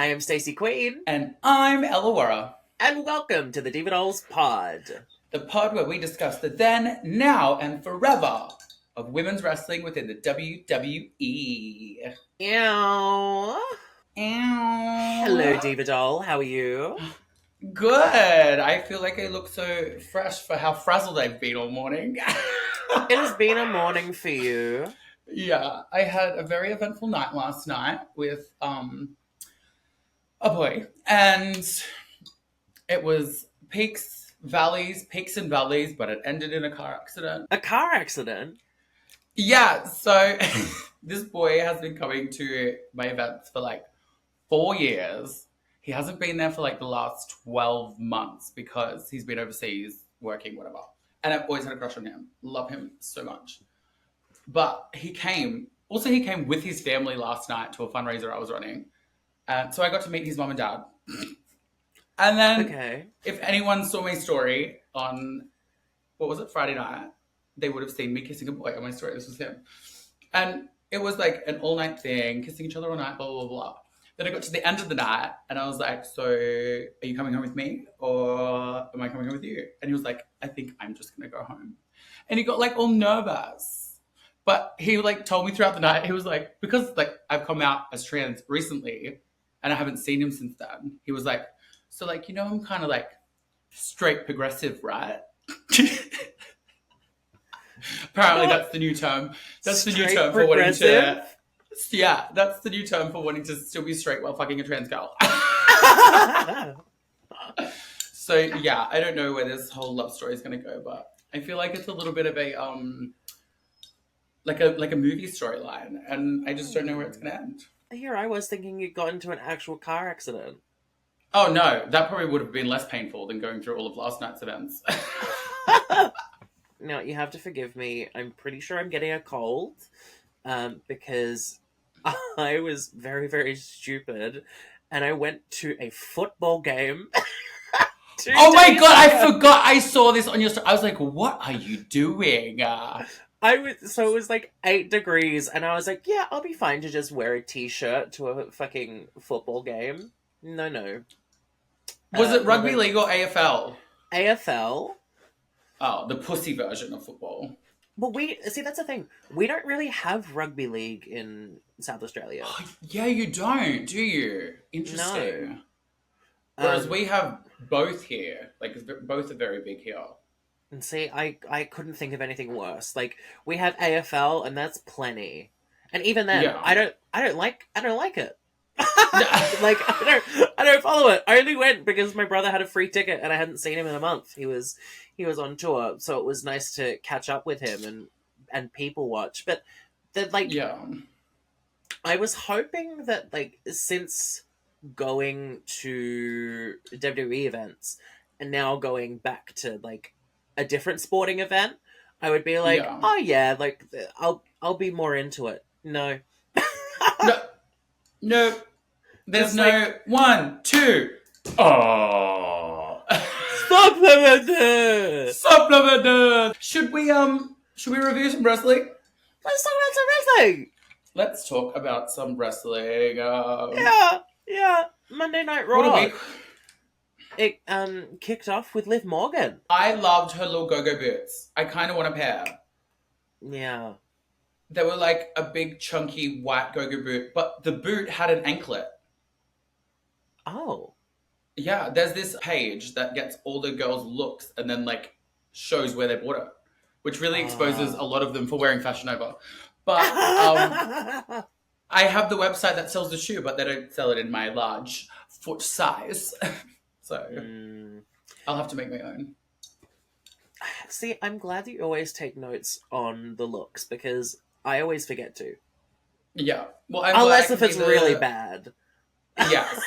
I am Stacy Queen. And I'm Ellawarra. And welcome to the Diva Pod. The pod where we discuss the then, now, and forever of women's wrestling within the WWE. Ew. Ow. Hello, Diva Doll. How are you? Good. I feel like I look so fresh for how frazzled I've been all morning. It has been a morning for you. Yeah, I had a very eventful night last night with a boy, and it was peaks and valleys, but it ended in a car accident. A car accident? Yeah, so this boy has been coming to my events for like 4 years. He hasn't been there for like the last 12 months because he's been overseas working, whatever. And I've always had a crush on him. Love him so much. But he came with his family last night to a fundraiser I was running. So I got to meet his mum and dad. And then, If anyone saw my story on, Friday night, they would have seen me kissing a boy on my story. This was him. And it was like an all-night thing, kissing each other all night, blah, blah, blah. Then I got to the end of the night, and I was like, so are you coming home with me, or am I coming home with you? And he was like, I think I'm just going to go home. And he got like all nervous. But he like told me throughout the night, he was like, because like I've come out as trans recently, and I haven't seen him since then. He was like, so like, you know, I'm kind of like straight progressive, right? Apparently that's the new term. That's the new term for wanting to... Yeah, that's the new term for wanting to still be straight while fucking a trans girl. So yeah, I don't know where this whole love story is going to go, but I feel like it's a little bit of a like a movie storyline, and I just don't know where it's going to end. Here I was thinking you got into an actual car accident. Oh no, that probably would have been less painful than going through all of last night's events. Now, you have to forgive me. I'm pretty sure I'm getting a cold because I was very, very stupid and I went to a football game. Oh my god, I forgot I saw this on your story. I was like, what are you doing? So it was like 8 degrees and I was like, yeah, I'll be fine to just wear a t-shirt to a fucking football game. No. Was it rugby league or AFL? AFL. Oh, the pussy version of football. Well, that's the thing. We don't really have rugby league in South Australia. Oh, yeah, you don't, do you? Interesting. No. Whereas we have both here. Like, both are very big here. And see, I couldn't think of anything worse. Like, we have AFL, and that's plenty. And even then, yeah. I don't like it. Like, I don't follow it. I only went because my brother had a free ticket and I hadn't seen him in a month. He was on tour, so it was nice to catch up with him and people watch. But that, like, yeah, I was hoping that, like, since going to WWE events and now going back to like a different sporting event, I would be like, oh yeah, like I'll be more into it. No. No. There's no like, 1, 2. Oh. Supplement. Should we review some wrestling? Let's talk about some wrestling. Let's talk about some wrestling. Yeah. Monday Night Raw. It kicked off with Liv Morgan. I loved her little go-go boots. I kind of want a pair. Yeah. They were like a big chunky white go-go boot, but the boot had an anklet. Oh. Yeah, there's this page that gets all the girls' looks and then like shows where they bought it, which really exposes a lot of them for wearing Fashion Nova. But I have the website that sells the shoe, but they don't sell it in my large foot size. So I'll have to make my own. See, I'm glad that you always take notes on the looks because I always forget to. Yeah. Well, unless if it's really bad. Yes.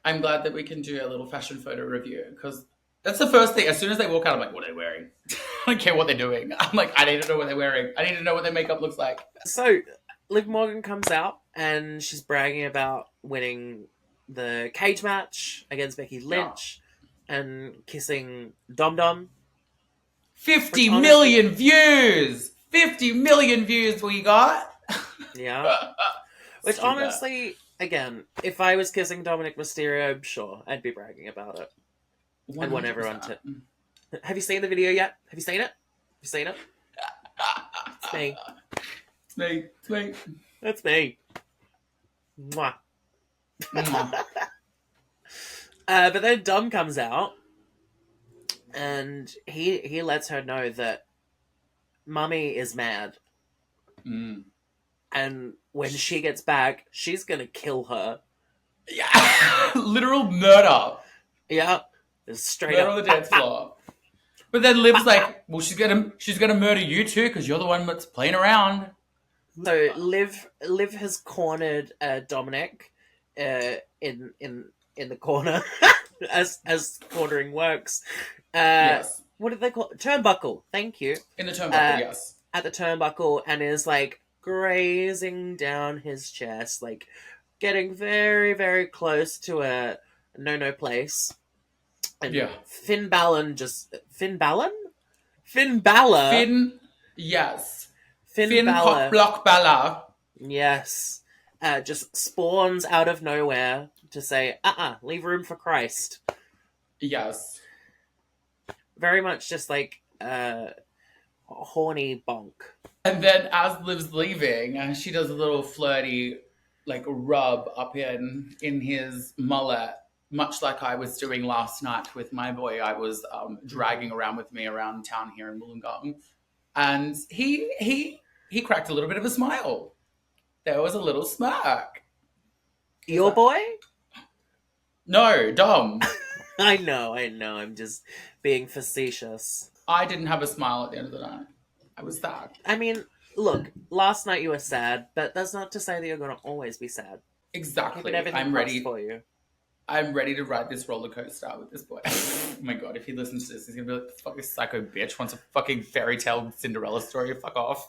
I'm glad that we can do a little fashion photo review because that's the first thing. As soon as they walk out, I'm like, what are they wearing? I don't care what they're doing. I'm like, I need to know what they're wearing. I need to know what their makeup looks like. So, Liv Morgan comes out and she's bragging about winning the cage match against Becky Lynch and kissing Dom Dom. 50 million views! 50 million views we got! Yeah. Which honestly, again, if I was kissing Dominik Mysterio, sure, I'd be bragging about it. 100%. And want everyone to. Have you seen the video yet? Have you seen it? Have you seen it? It's me. It's me. It's me. That's me. Mwah. But then Dom comes out, and he lets her know that Mummy is mad. And when she gets back, she's gonna kill her. Yeah, literal murder. Yeah, straight murder up on the dance floor. But then Liv's like, well, she's gonna murder you too because you're the one that's playing around. So Liv has cornered Dominik in the corner as cornering works. Yes. What did they call it? Turnbuckle? Thank you. In the turnbuckle, yes. At the turnbuckle, and is like grazing down his chest, like getting very, very close to a no place. And yeah. Finn Balor. Yes. Finn Balor. Cockblock Balor. Yes. Just spawns out of nowhere to say, leave room for Christ. Yes. Very much just like a horny bonk. And then as Liv's leaving, she does a little flirty like rub up in his mullet, much like I was doing last night with my boy I was dragging around with me around town here in Wollongong. And he cracked a little bit of a smile. There was a little smirk. Your boy? No, Dom. I know. I'm just being facetious. I didn't have a smile at the end of the night. I was sad. I mean, look, last night you were sad, but that's not to say that you're going to always be sad. Exactly. I'm ready for you. I'm ready to ride this roller coaster with this boy. Oh my god, if he listens to this, he's going to be like, fuck this psycho bitch wants a fucking fairy tale Cinderella story. Fuck off.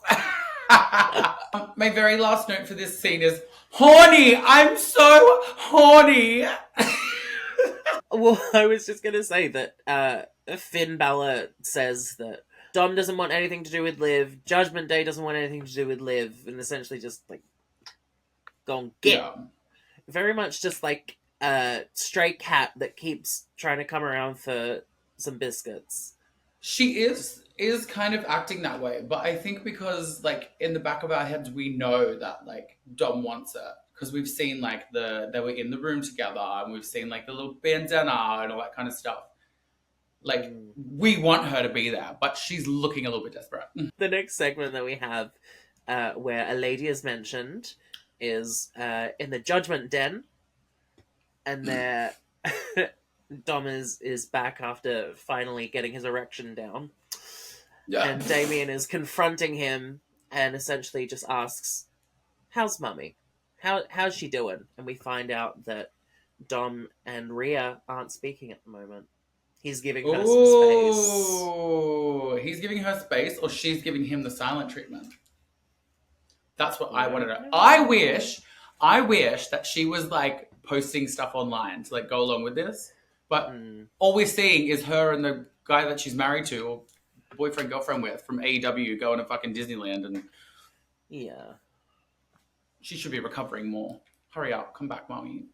My very last note for this scene is, horny! I'm so horny! Well, I was just going to say that Finn Balor says that Dom doesn't want anything to do with Liv, Judgment Day doesn't want anything to do with Liv, and essentially just, like, go and get. Yeah. Very much just like a stray cat that keeps trying to come around for some biscuits. She is kind of acting that way, but I think because, like, in the back of our heads, we know that, like, Dom wants her. Because we've seen, like, they were in the room together, and we've seen, like, the little bandana and all that kind of stuff. Like, we want her to be there, but she's looking a little bit desperate. The next segment that we have, where a lady is mentioned, is in the Judgment Den, and there Dom is back after finally getting his erection down. Yeah. And Damien is confronting him and essentially just asks, how's Mummy? How's she doing? And we find out that Dom and Rhea aren't speaking at the moment. He's giving her some space. Oh, he's giving her space, or she's giving him the silent treatment? That's what I wanted to know. I wish that she was, like, posting stuff online to, like, go along with this. But all we're seeing is her and the guy that she's married to, or boyfriend, girlfriend with, from AEW going to fucking Disneyland. And yeah. She should be recovering more. Hurry up. Come back, Mommy.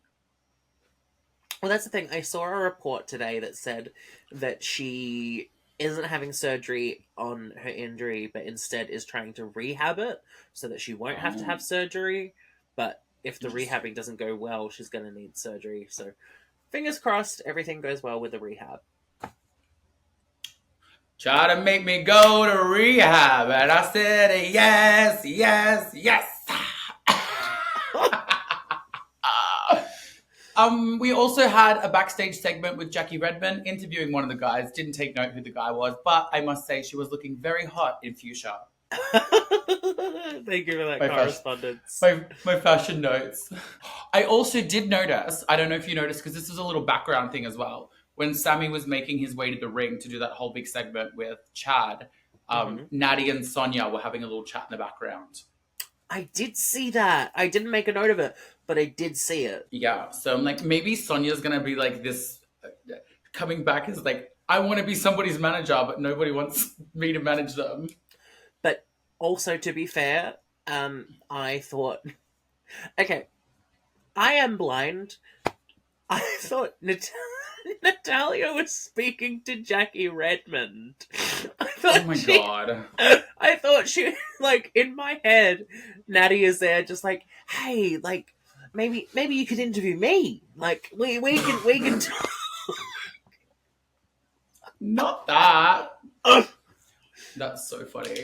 Well, that's the thing. I saw a report today that said that she isn't having surgery on her injury, but instead is trying to rehab it so that she won't have to have surgery. But if the rehabbing doesn't go well, she's going to need surgery. So fingers crossed, everything goes well with the rehab. Try to make me go to rehab, and I said yes, yes, yes. We also had a backstage segment with Jackie Redmond interviewing one of the guys. Didn't take note who the guy was, but I must say she was looking very hot in fuchsia. Thank you for that correspondence. My fashion notes. I also did notice, I don't know if you noticed, because this is a little background thing as well, when Sammy was making his way to the ring to do that whole big segment with Chad, Natty and Sonia were having a little chat in the background. I did see that. I didn't make a note of it, but I did see it. Yeah, so I'm like, maybe Sonia's going to be like this, coming back as like, I want to be somebody's manager, but nobody wants me to manage them. But also, to be fair, I thought, okay, I am blind. I thought Natalia was speaking to Jackie Redmond. Oh my god. I thought she, like, in my head, Natty is there just like, hey, like, maybe you could interview me. Like, we can talk. Not that. That's so funny.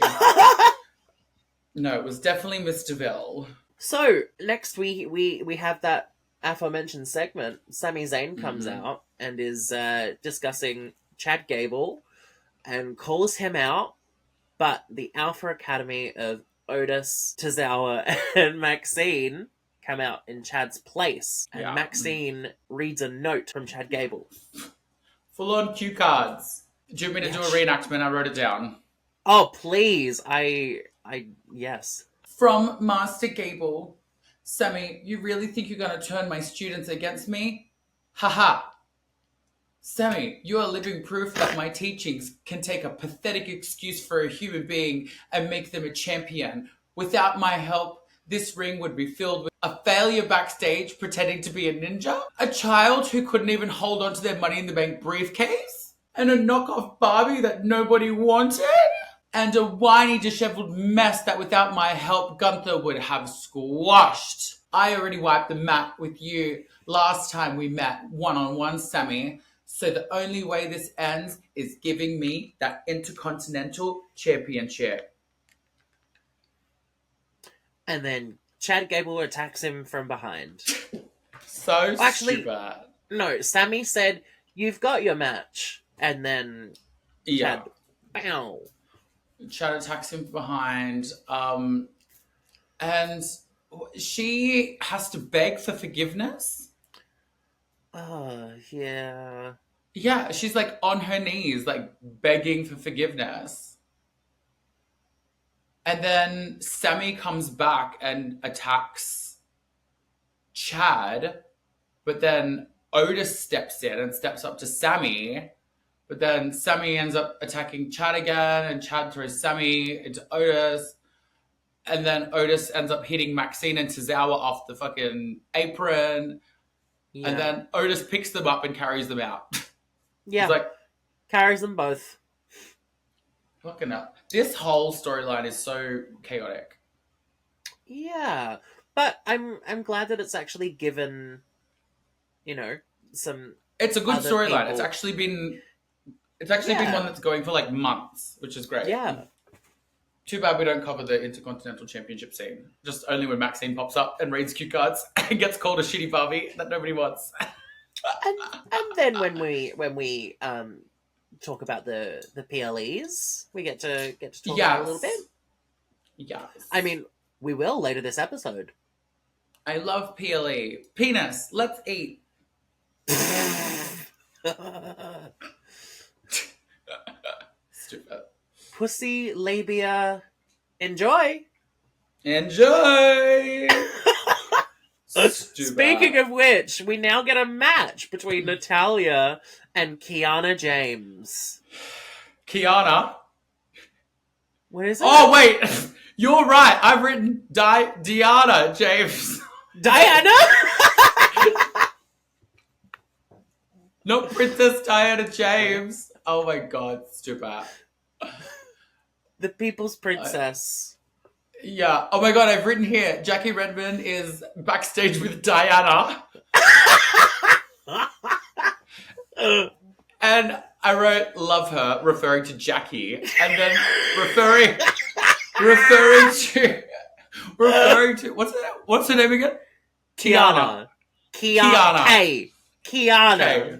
No, it was definitely Mr. Bill. So, next we have that aforementioned segment. Sami Zayn comes out and is discussing Chad Gable and calls him out, but the Alpha Academy of Otis, Tozawa, and Maxine come out in Chad's place, and Maxine reads a note from Chad Gable. Full-on cue cards. Do you want me to do a reenactment? I wrote it down. Oh, please. Yes. From Master Gable. Sammy, you really think you're going to turn my students against me? Haha. Sammy, you are living proof that my teachings can take a pathetic excuse for a human being and make them a champion. Without my help, this ring would be filled with a failure backstage pretending to be a ninja, a child who couldn't even hold on to their Money in the Bank briefcase, and a knockoff Barbie that nobody wanted, and a whiny, disheveled mess that without my help, Gunther would have squashed. I already wiped the mat with you last time we met one-on-one, Sammy. So the only way this ends is giving me that Intercontinental Championship. And then Chad Gable attacks him from behind. Stupid. No, Sammy said, "You've got your match." And then Chad, bow. Chad attacks him from behind. And she has to beg for forgiveness. Oh, yeah. Yeah, she's like on her knees, like begging for forgiveness. And then Sammy comes back and attacks Chad, but then Otis steps in and steps up to Sammy, but then Sammy ends up attacking Chad again, and Chad throws Sammy into Otis, and then Otis ends up hitting Maxine and Tozawa off the fucking apron, and then Otis picks them up and carries them out. Yeah, he's like, carries them both. Fucking up. This whole storyline is so chaotic. Yeah, but I'm glad that it's actually given, some. It's a good storyline. It's actually been one that's going for like months, which is great. Yeah. Too bad we don't cover the Intercontinental Championship scene. Just only when Maxine pops up and reads cue cards and gets called a shitty Barbie that nobody wants. and then when we talk about the PLEs, we get to talk about it a little bit. Yes. I mean, we will later this episode. I love PLE. Penis, let's eat. Stupid. Pussy, labia, enjoy. Enjoy! Speaking of which, we now get a match between Natalia and Kiana James. Kiana? What is it? Oh, wait! You're right. I've written Diana James. Diana? Not Princess Diana James. Oh my god, stupid. The People's Princess. Yeah. Oh my god, I've written here, Jackie Redmond is backstage with Diana. And I wrote, love her, referring to Jackie. And then referring to, what's her name again? Kiana. Kiana. Okay.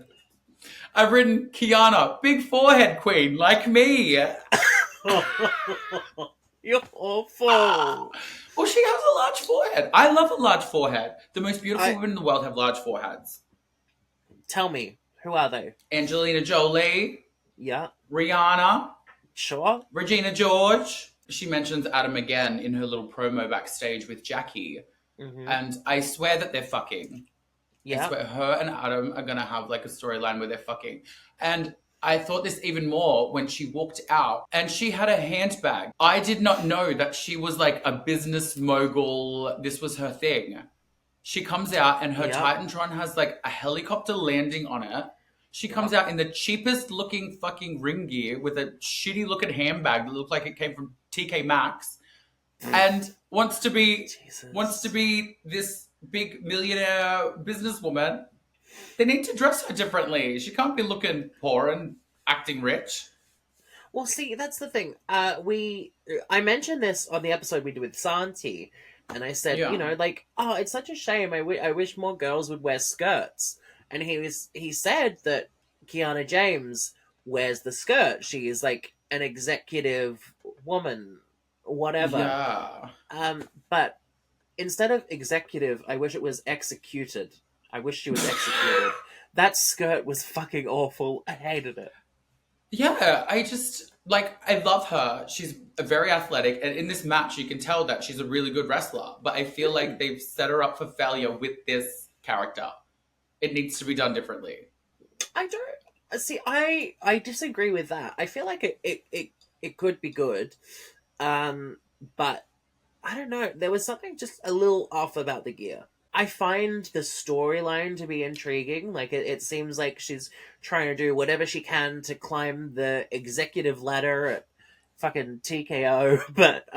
I've written Kiana, big forehead queen, like me. You're awful. Well, she has a large forehead. I love a large forehead. The most beautiful women in the world have large foreheads. Tell me, who are they? Angelina Jolie. Yeah. Rihanna. Sure. Regina George. She mentions Adam again in her little promo backstage with Jackie. Mm-hmm. And I swear that they're fucking. Yeah. I swear her and Adam are going to have like a storyline where they're fucking. And I thought this even more when she walked out and she had a handbag. I did not know that she was like a business mogul. This was her thing. She comes out and her Titantron has like a helicopter landing on it. She comes out in the cheapest looking fucking ring gear with a shitty looking handbag that looked like it came from TK Maxx, and wants to be this big millionaire businesswoman. They need to dress her differently. She can't be looking poor and acting rich. Well, see, that's the thing. I mentioned this on the episode we did with Santi, and I said, it's such a shame. I wish more girls would wear skirts. And he said that Kiana James wears the skirt. She is like an executive woman, whatever. Yeah. But instead of executive, I wish it was executed. I wish she was executed. That skirt was fucking awful. I hated it. Yeah, I love her. She's very athletic, and in this match, you can tell that she's a really good wrestler. But I feel like they've set her up for failure with this character. It needs to be done differently. I don't see. I disagree with that. I feel like it could be good, but I don't know. There was something just a little off about the gear. I find the storyline to be intriguing. Like, it seems like she's trying to do whatever she can to climb the executive ladder at fucking TKO, but,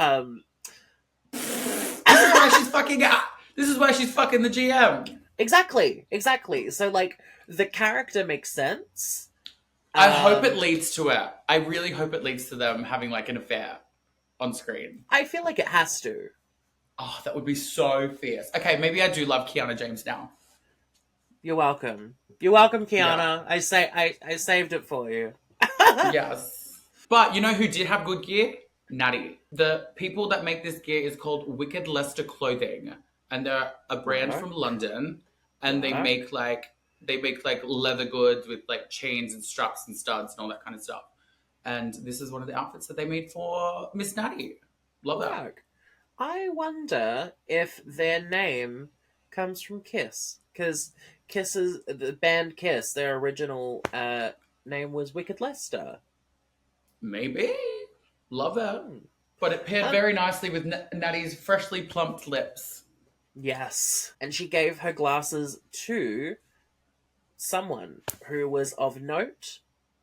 This is why she's fucking the GM. Exactly. So, like, the character makes sense. I hope it leads to it. I really hope it leads to them having, like, an affair on screen. I feel like it has to. Oh, that would be so fierce. Okay, maybe I do love Kiana James now. You're welcome. You're welcome, Kiana. Yeah. I saved it for you. Yes. But you know who did have good gear? Natty. The people that make this gear is called Wicked Leicester Clothing. And they're a brand from London. And they make like leather goods with like chains and straps and studs and all that kind of stuff. And this is one of the outfits that they made for Miss Natty. Love that. I wonder if their name comes from Kiss, because the band Kiss, their original name was Wicked Leicester. Maybe. Love it. But it paired very nicely with Natty's freshly plumped lips. Yes. And she gave her glasses to someone who was of note,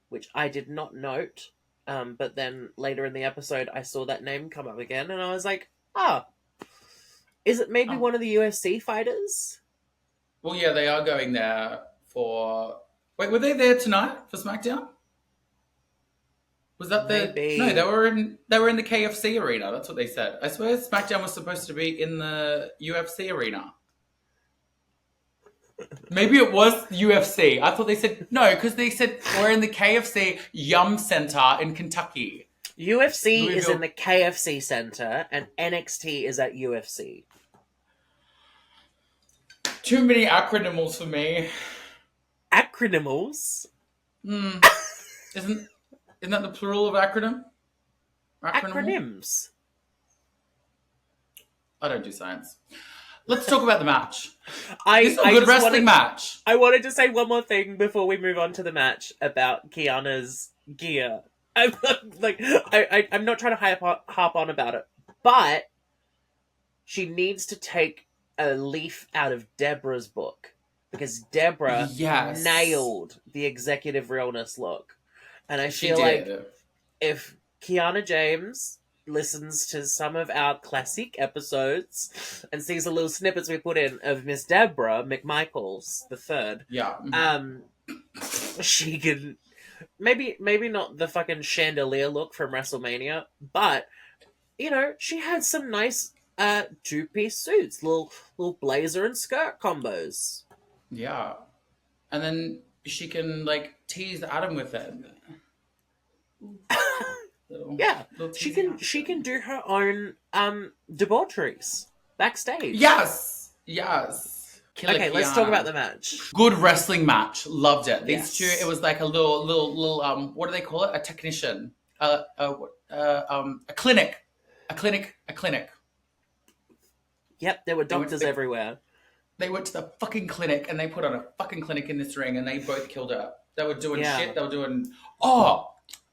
which I did not note. But then later in the episode, I saw that name come up again, and I was like, is it maybe one of the UFC fighters? Well, yeah, they are going there for... Wait, were they there tonight for SmackDown? Was that maybe. No, they were in the KFC arena. That's what they said. I swear SmackDown was supposed to be in the UFC arena. Maybe it was UFC. I thought they said... No, because they said we're in the KFC Yum Center in Kentucky. UFC is in the KFC Center, and NXT is at UFC. Too many acronyms for me. Acronyms? Isn't that the plural of acronym? Acronyms. I don't do science. Let's talk about the match. This is a good wrestling match. I wanted to say one more thing before we move on to the match about Kiana's gear. I'm not trying to harp on about it, but she needs to take a leaf out of Deborah's book, because Deborah nailed the executive realness look. And I feel like if Kiana James listens to some of our classic episodes and sees the little snippets we put in of Miss Deborah McMichaels the third, she can maybe not the fucking chandelier look from WrestleMania, but she had some nice two-piece suits, little blazer and skirt combos. Yeah, and then she can like tease Adam with it. She can do her own debaucheries backstage. Yes. Okay, let's talk about the match. Good wrestling match. Loved it. These two, it was like a little what do they call it? A technician. A clinic. A clinic. Yep, there were doctors everywhere. They went to the fucking clinic and they put on a fucking clinic in this ring and they both killed her. They were doing shit. They were doing... Oh,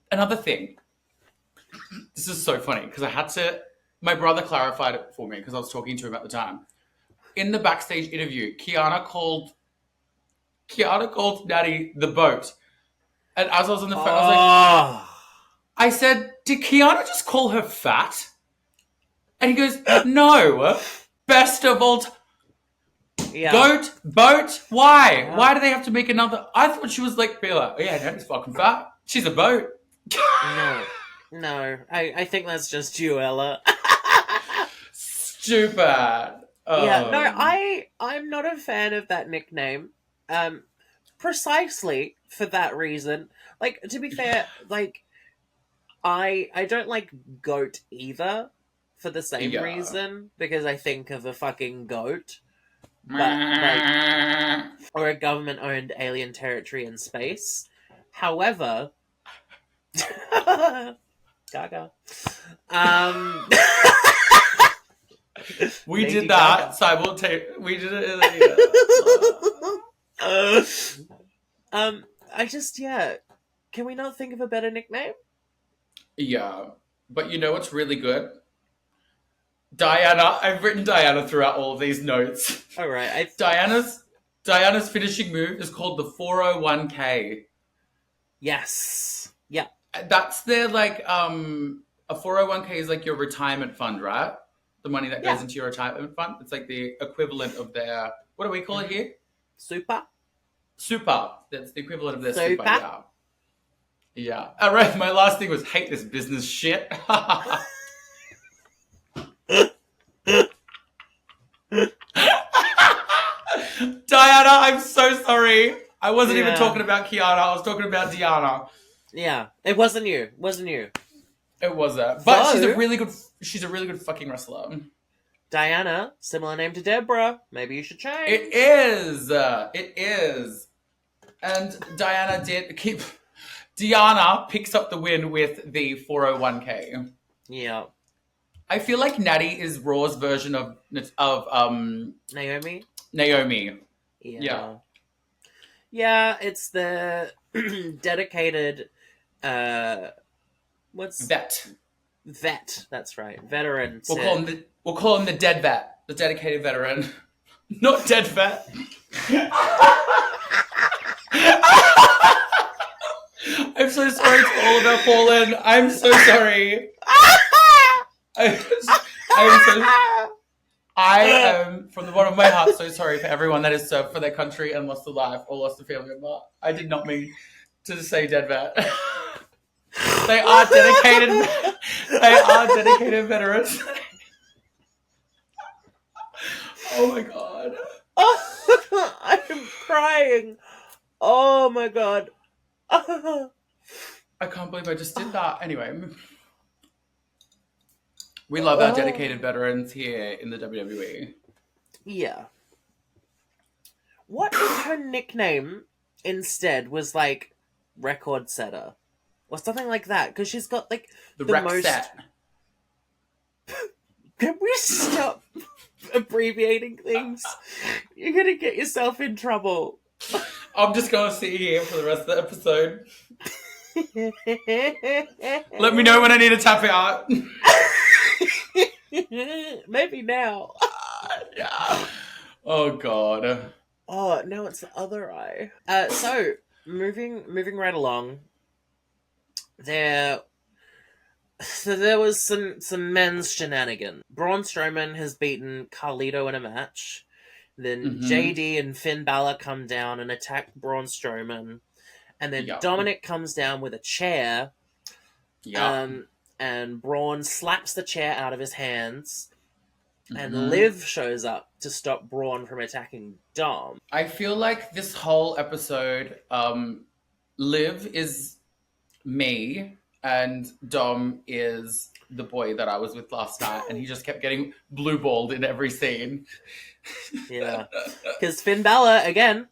another thing. This is so funny because my brother clarified it for me because I was talking to him at the time. in the backstage interview, Kiana called Natty the boat. And as I was on the phone, I said, did Kiana just call her fat? And he goes, no. Best of all time. Yeah. Goat, boat, why? Yeah. Why do they have to make another? I thought she was like, oh yeah, Natty's fucking fat. She's a boat. No. I think that's just you, Ella. Stupid. Yeah, no, I'm not a fan of that nickname. Precisely for that reason. Like, to be fair, like, I don't like goat either for the same reason, because I think of a fucking goat. But, like, or a government-owned alien territory in space. However, Gaga. We did that simultaneously. We did it. I just, can we not think of a better nickname? Yeah, but you know what's really good? Diana. I've written Diana throughout all of these notes. All right. Diana's finishing move is called the 401k. Yes. Yeah. That's their, like, a 401k is like your retirement fund, right? The money that goes into your retirement fund. It's like the equivalent of their, what do we call it here? Super. That's the equivalent of their super. Yeah. All right. My last thing was hate this business shit. Diana, I'm so sorry. I wasn't even talking about Kiana. I was talking about Diana. Yeah, it wasn't you. It wasn't. But she's a really good fucking wrestler. Diana, similar name to Deborah. Maybe you should change. It is. And Diana picks up the win with the 401k. Yeah. I feel like Natty is Raw's version of Naomi. Yeah. Yeah, it's the dedicated vet. That's right. Veteran. We'll call him the dead vet, the dedicated veteran. Not dead vet. I'm so sorry to all of our fallen. I'm so sorry. I am, from the bottom of my heart, so sorry for everyone that has served for their country and lost a life or lost a family member. I did not mean to say dead vet. They are dedicated. They are dedicated veterans. Oh my god. I'm crying. Oh my god. I can't believe I just did that. Anyway. We love our dedicated veterans here in the WWE. Yeah. What if her nickname instead was like record setter? Or something like that? Because she's got like the most... set. Can we stop abbreviating things? You're going to get yourself in trouble. I'm just going to sit here for the rest of the episode. Let me know when I need to tap it out. Maybe now. Yeah. Oh god. Oh no, it's the other eye. So moving right along. There was some men's shenanigans. Braun Strowman has beaten Carlito in a match. Then JD and Finn Balor come down and attack Braun Strowman. And then Dominik comes down with a chair. And Braun slaps the chair out of his hands. And Liv shows up to stop Braun from attacking Dom. I feel like this whole episode, Liv is me and Dom is the boy that I was with last night, and he just kept getting blue-balled in every scene. Yeah. Because Finn Balor, again...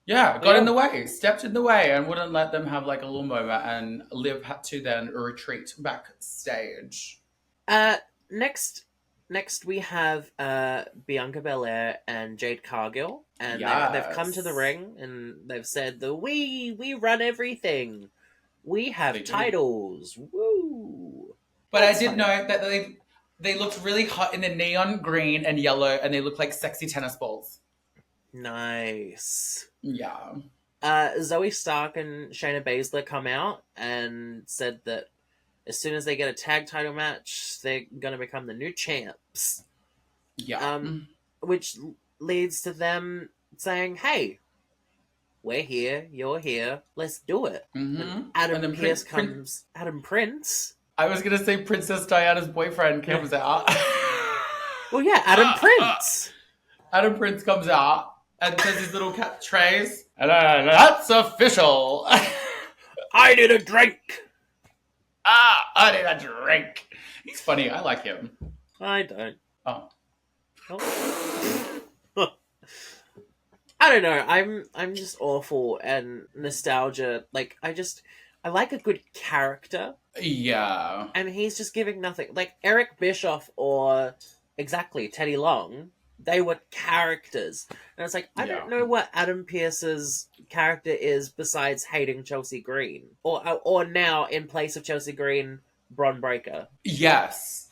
Yeah, got in the way, stepped in the way, and wouldn't let them have like a little moment, and Liv had to then retreat backstage. Next we have Bianca Belair and Jade Cargill, and they've come to the ring, and they've said that we run everything. We have titles. Woo! But I did note that They looked really hot in the neon green and yellow, and they look like sexy tennis balls. Nice. Yeah. Zoe Stark and Shayna Baszler come out and said that as soon as they get a tag title match, they're going to become the new champs. Yeah. Which leads to them saying, hey, we're here, you're here, let's do it. Mm-hmm. Adam Pearce comes... Adam Prince? I was going to say Princess Diana's boyfriend comes out. Well, yeah, Adam Prince. Adam Prince comes out and says his little catchphrase, and that's official. I need a drink. I need a drink. He's funny. I like him. I don't. Oh. I don't know. I'm just awful and nostalgia. Like, I like a good character. Yeah. And he's just giving nothing. Like, Eric Bischoff or, exactly, Teddy Long, they were characters. And it's like, I don't know what Adam Pearce's character is besides hating Chelsea Green. Or now, in place of Chelsea Green, Bron Breakker. Yes.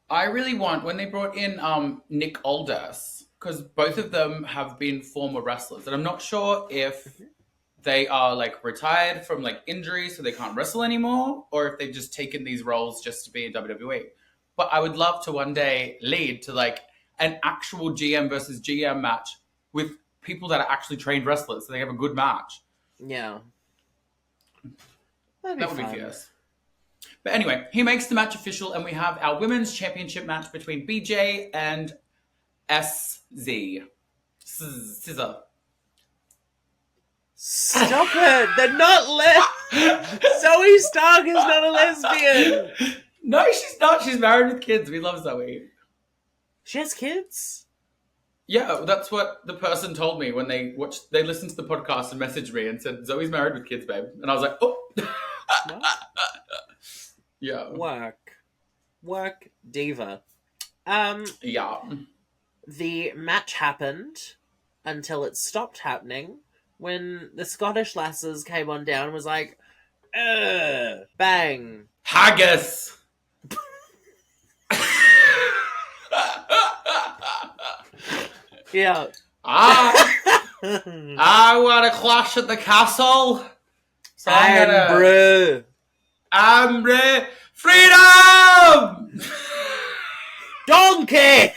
I really want, when they brought in Nick Aldis, because both of them have been former wrestlers, and I'm not sure if they are like retired from like injury so they can't wrestle anymore, or if they've just taken these roles just to be in WWE. But I would love to one day lead to like an actual GM versus GM match with people that are actually trained wrestlers, so they have a good match. Yeah. That would be fierce. But anyway, he makes the match official, and we have our women's championship match between BJ and SZ. Scissor. Stop it! They're not Zoe Stark is not a lesbian! No, she's not. She's married with kids. We love Zoe. She has kids? Yeah, that's what the person told me when they listened to the podcast and messaged me and said, Zoe's married with kids, babe. And I was like, oh. What? Yeah. Work, Diva. Yeah. The match happened until it stopped happening when the Scottish lasses came on down and was like, bang. Haggis! Yeah. I want to clash at the castle. So Ambre! Freedom! Donkey!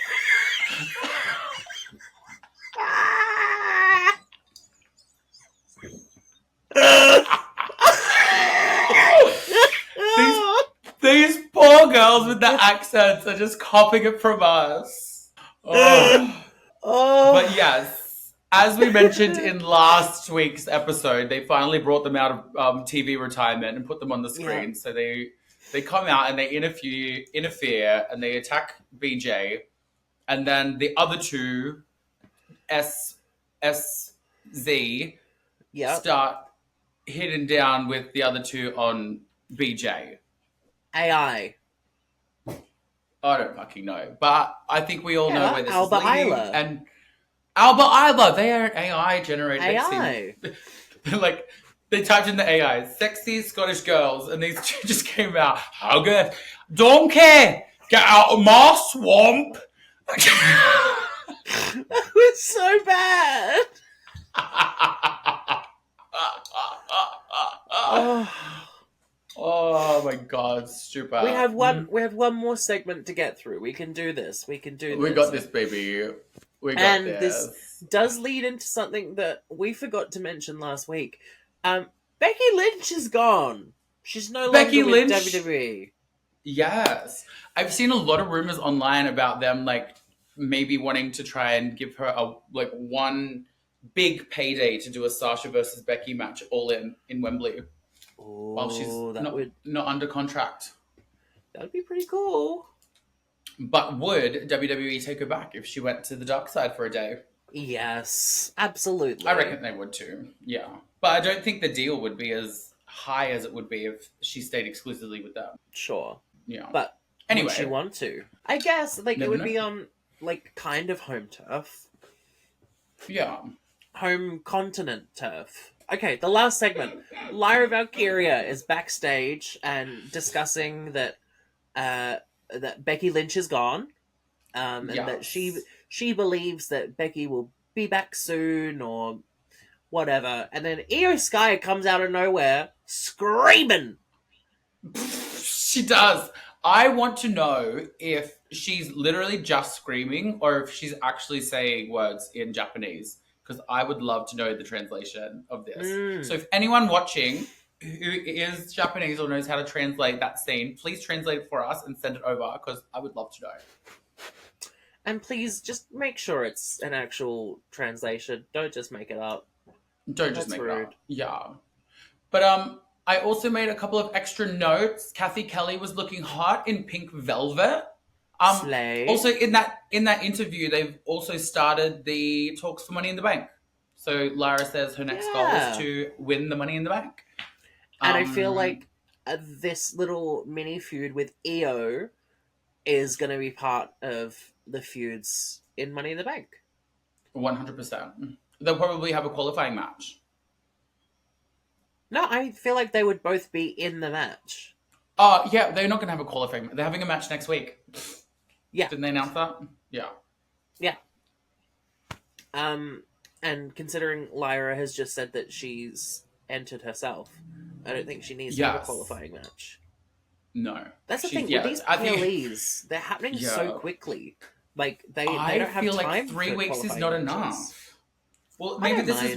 These poor girls with the accents are just copying it from us. Oh. But yes, as we mentioned in last week's episode, they finally brought them out of TV retirement and put them on the screen. Yeah. So they come out and they interfere and they attack BJ. And then the other two, SZ, start hitting down with the other two on BJ. AI. I don't fucking know. But I think we all know where this is leading. Isla. And Alba Isla, they are AI generated. AI. Like, they typed in the AI, sexy Scottish girls, and these two just came out. How good? Donkey! Get out of my swamp! That was so bad. Oh my god, stupid. We have one more segment to get through. We can do this. We got this, baby. We got and this does lead into something that we forgot to mention last week. Becky Lynch is gone. She's no longer with WWE. Yes. I've seen a lot of rumors online about them like maybe wanting to try and give her one big payday to do a Sasha versus Becky match all in Wembley. Ooh, while she's not under contract. That'd be pretty cool. But would WWE take her back if she went to the dark side for a day? Yes, absolutely. I reckon they would too. Yeah. But I don't think the deal would be as high as it would be if she stayed exclusively with them. Sure. Yeah. But anyway, would she want to? I guess it would be on kind of home turf. Yeah. Home continent turf. Okay, the last segment. Lyra Valkyria is backstage and discussing that that Becky Lynch is gone, and that she believes that Becky will be back soon or whatever. And then Io Sky comes out of nowhere screaming. She does. I want to know if she's literally just screaming or if she's actually saying words in Japanese, because I would love to know the translation of this. So if anyone watching who is Japanese or knows how to translate that scene, please translate it for us and send it over, because I would love to know. And please just make sure it's an actual translation. Don't just make it up. Don't just make it up. Yeah. But I also made a couple of extra notes. Kathy Kelly was looking hot in pink velvet. Slay. Also in that interview, they've also started the talks for Money in the Bank. So Lara says her next goal is to win the Money in the Bank. And I feel like this little mini feud with Io is going to be part of the feuds in Money in the Bank. 100%. They'll probably have a qualifying match. No, I feel like they would both be in the match. Oh, yeah, they're not going to have a qualifying. They're having a match next week. Yeah. Didn't they announce that? Yeah. Yeah. And considering Lyra has just said that she's entered herself, I don't think she needs to have a qualifying match. No. That's the thing. With these PLEs, they're happening so quickly. Like, they don't have time. I feel like 3 weeks is not enough. Well, maybe this is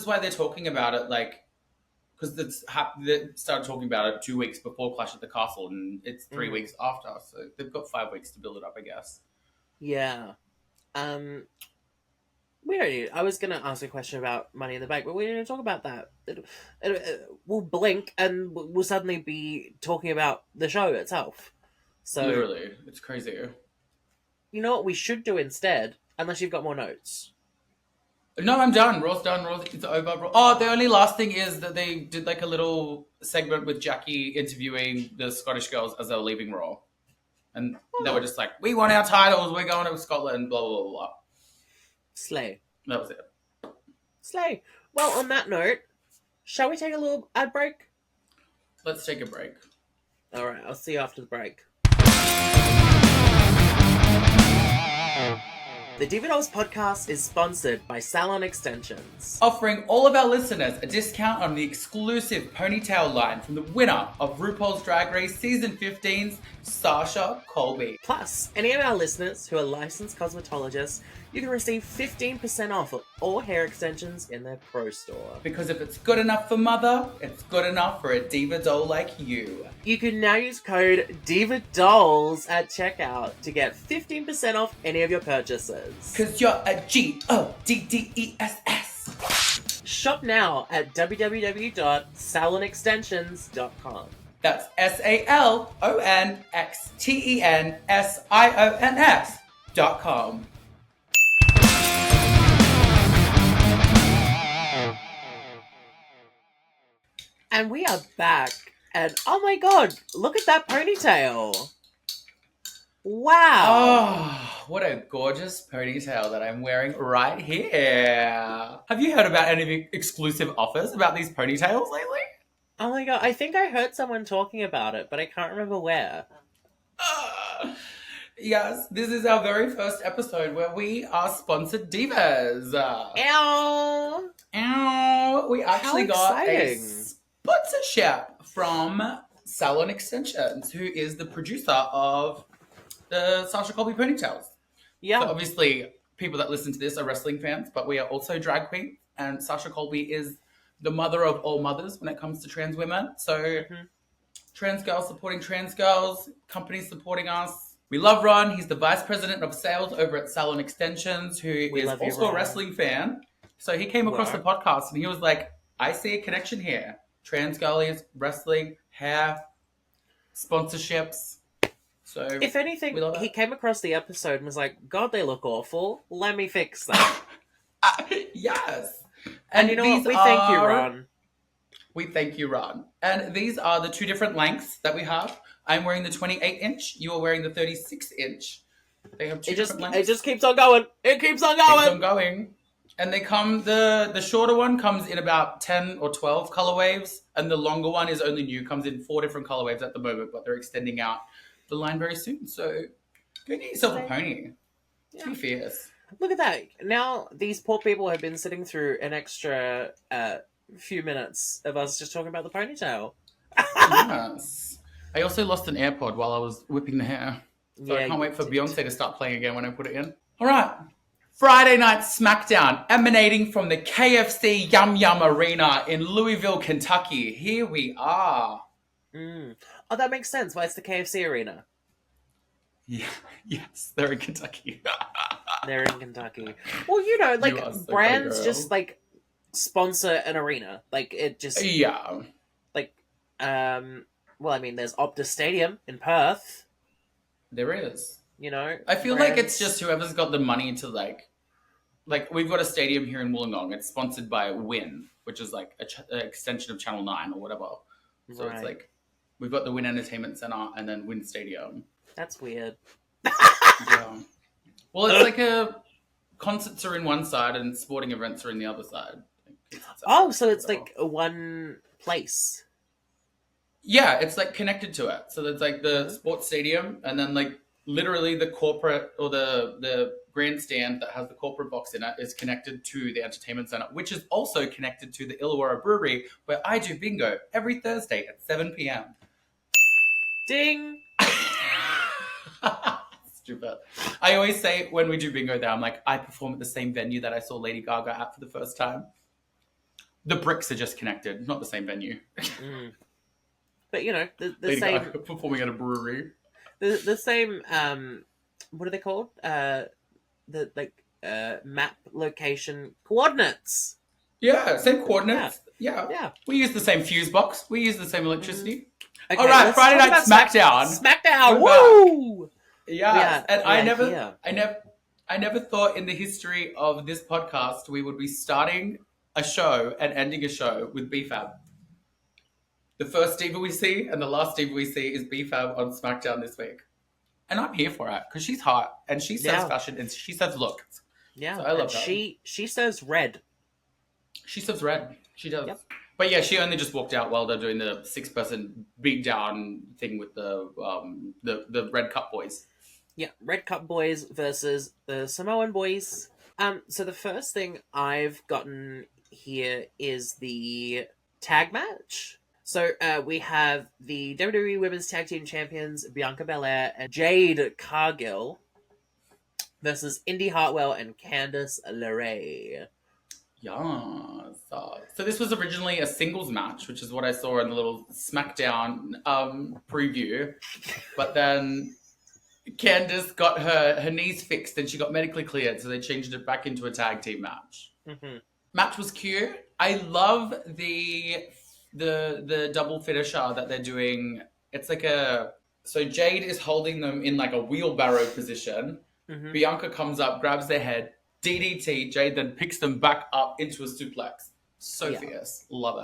why they're talking about it, like, because they started talking about it 2 weeks before Clash at the Castle, and it's 3 weeks after, so they've got 5 weeks to build it up, I guess. Yeah. We don't need. I was going to ask a question about Money in the Bank, but we're going to talk about that. We'll blink, and we'll suddenly be talking about the show itself. So, literally, it's crazy. You know what we should do instead, unless you've got more notes? No, I'm done. Raw's done. It's over. Oh, the only last thing is that they did like a little segment with Jackie interviewing the Scottish girls as they were leaving Raw. And they were just like, we want our titles, we're going to Scotland, blah, blah, blah, blah. Slay. That was it. Slay. Well, on that note, shall we take a little ad break? Let's take a break. All right, I'll see you after the break. The Diva Dolls podcast is sponsored by Salon Extensions, offering all of our listeners a discount on the exclusive ponytail line from the winner of RuPaul's Drag Race Season 15's Sasha Colby. Plus, any of our listeners who are licensed cosmetologists, you can receive 15% off of all hair extensions in their pro store. Because if it's good enough for mother, it's good enough for a Diva doll like you. You can now use code DIVADOLLS at checkout to get 15% off any of your purchases. Because you're a GODDESS. Shop now at www.salonextensions.com. That's SALONXTENSIONS.com. And we are back, and oh my god, look at that ponytail. Wow. Oh, what a gorgeous ponytail that I'm wearing right here. Have you heard about any exclusive offers about these ponytails lately? Oh my god, I think I heard someone talking about it, but I can't remember where. Yes, this is our very first episode where we are sponsored divas. Ow! Ow! We actually got a sponsorship from Salon Extensions, who is the producer of the Sasha Colby ponytails. Yeah. So obviously, people that listen to this are wrestling fans, but we are also drag queens, and Sasha Colby is the mother of all mothers when it comes to trans women. So trans girls supporting trans girls, companies supporting us. We love Ron. He's the vice president of sales over at Salon Extensions, who is also a wrestling fan. So he came across the podcast and he was like, I see a connection here. Trans girlies, wrestling, hair, sponsorships. So if anything, he came across the episode and was like, God, they look awful. Let me fix that. Yes. And you know what? We thank you, Ron. We thank you, Ron. And these are the two different lengths that we have. I'm wearing the 28-inch. You are wearing the 36-inch. They have two different lengths. It just keeps on going. It keeps on going. Keeps on going. And they come, the shorter one comes in about 10 or 12 color waves, and the longer one is only new, comes in 4 different color waves at the moment, but they're extending out the line very soon. So go get yourself a pony. Yeah. Be fierce. Look at that. Now these poor people have been sitting through an extra few minutes of us just talking about the ponytail. Yes. I also lost an AirPod while I was whipping the hair. So I can't wait for Beyonce to start playing again when I put it in. All right. Friday night SmackDown, emanating from the KFC Yum Yum Arena in Louisville, Kentucky. Here we are. Oh, that makes sense. Why it's the KFC Arena. Yeah, yes, they're in Kentucky. They're in Kentucky. Well, you know, like, brands just, like, sponsor an arena. Like, it just... Yeah. Like, well, I mean, there's Optus Stadium in Perth. There is. You know? I feel like it's just whoever's got the money to, like, we've got a stadium here in Wollongong. It's sponsored by Win, which is, like, an extension of Channel 9 or whatever. So It's, like, we've got the Win Entertainment Centre and then Win Stadium. That's weird. Yeah. Well, it's like concerts are in one side and sporting events are in the other side. Oh, so it's like one place. Yeah, it's like connected to it. So there's like the sports stadium and then like literally the corporate or the grandstand that has the corporate box in it is connected to the entertainment center, which is also connected to the Illawarra Brewery, where I do bingo every Thursday at 7 p.m. Ding! Stupid. I always say when we do bingo there, I'm like, I perform at the same venue that I saw Lady Gaga at for the first time. The bricks are just connected, not the same venue. But you know, the Lady same Gaga performing at a brewery. The same what are they called? Map location coordinates. Yeah, same coordinates. Yeah. We use the same fuse box. We use the same electricity. Okay, all right, Friday night SmackDown. SmackDown. Woo! Yeah, and I never thought in the history of this podcast we would be starting a show and ending a show with BFAB. The first Diva we see and the last Diva we see is BFAB on SmackDown this week. And I'm here for it because she's hot and she says fashion and she says looks. Yeah, so I love her. She says red. She says red. She does. Yep. But yeah, she only just walked out while they're doing the 6-person beatdown thing with the Red Cup boys. Yeah, Red Cup boys versus the Samoan boys. So the first thing I've gotten here is the tag match. So we have the WWE Women's Tag Team Champions Bianca Belair and Jade Cargill versus Indy Hartwell and Candice LeRae. Yeah. So this was originally a singles match, which is what I saw in the little SmackDown preview. But then Candice got her knees fixed and she got medically cleared, so they changed it back into a tag team match. Mm-hmm. Match was cute. I love the double finisher that they're doing. It's like so Jade is holding them in like a wheelbarrow position. Mm-hmm. Bianca comes up, grabs their head, DDT, Jade then picks them back up into a suplex. So fierce. Love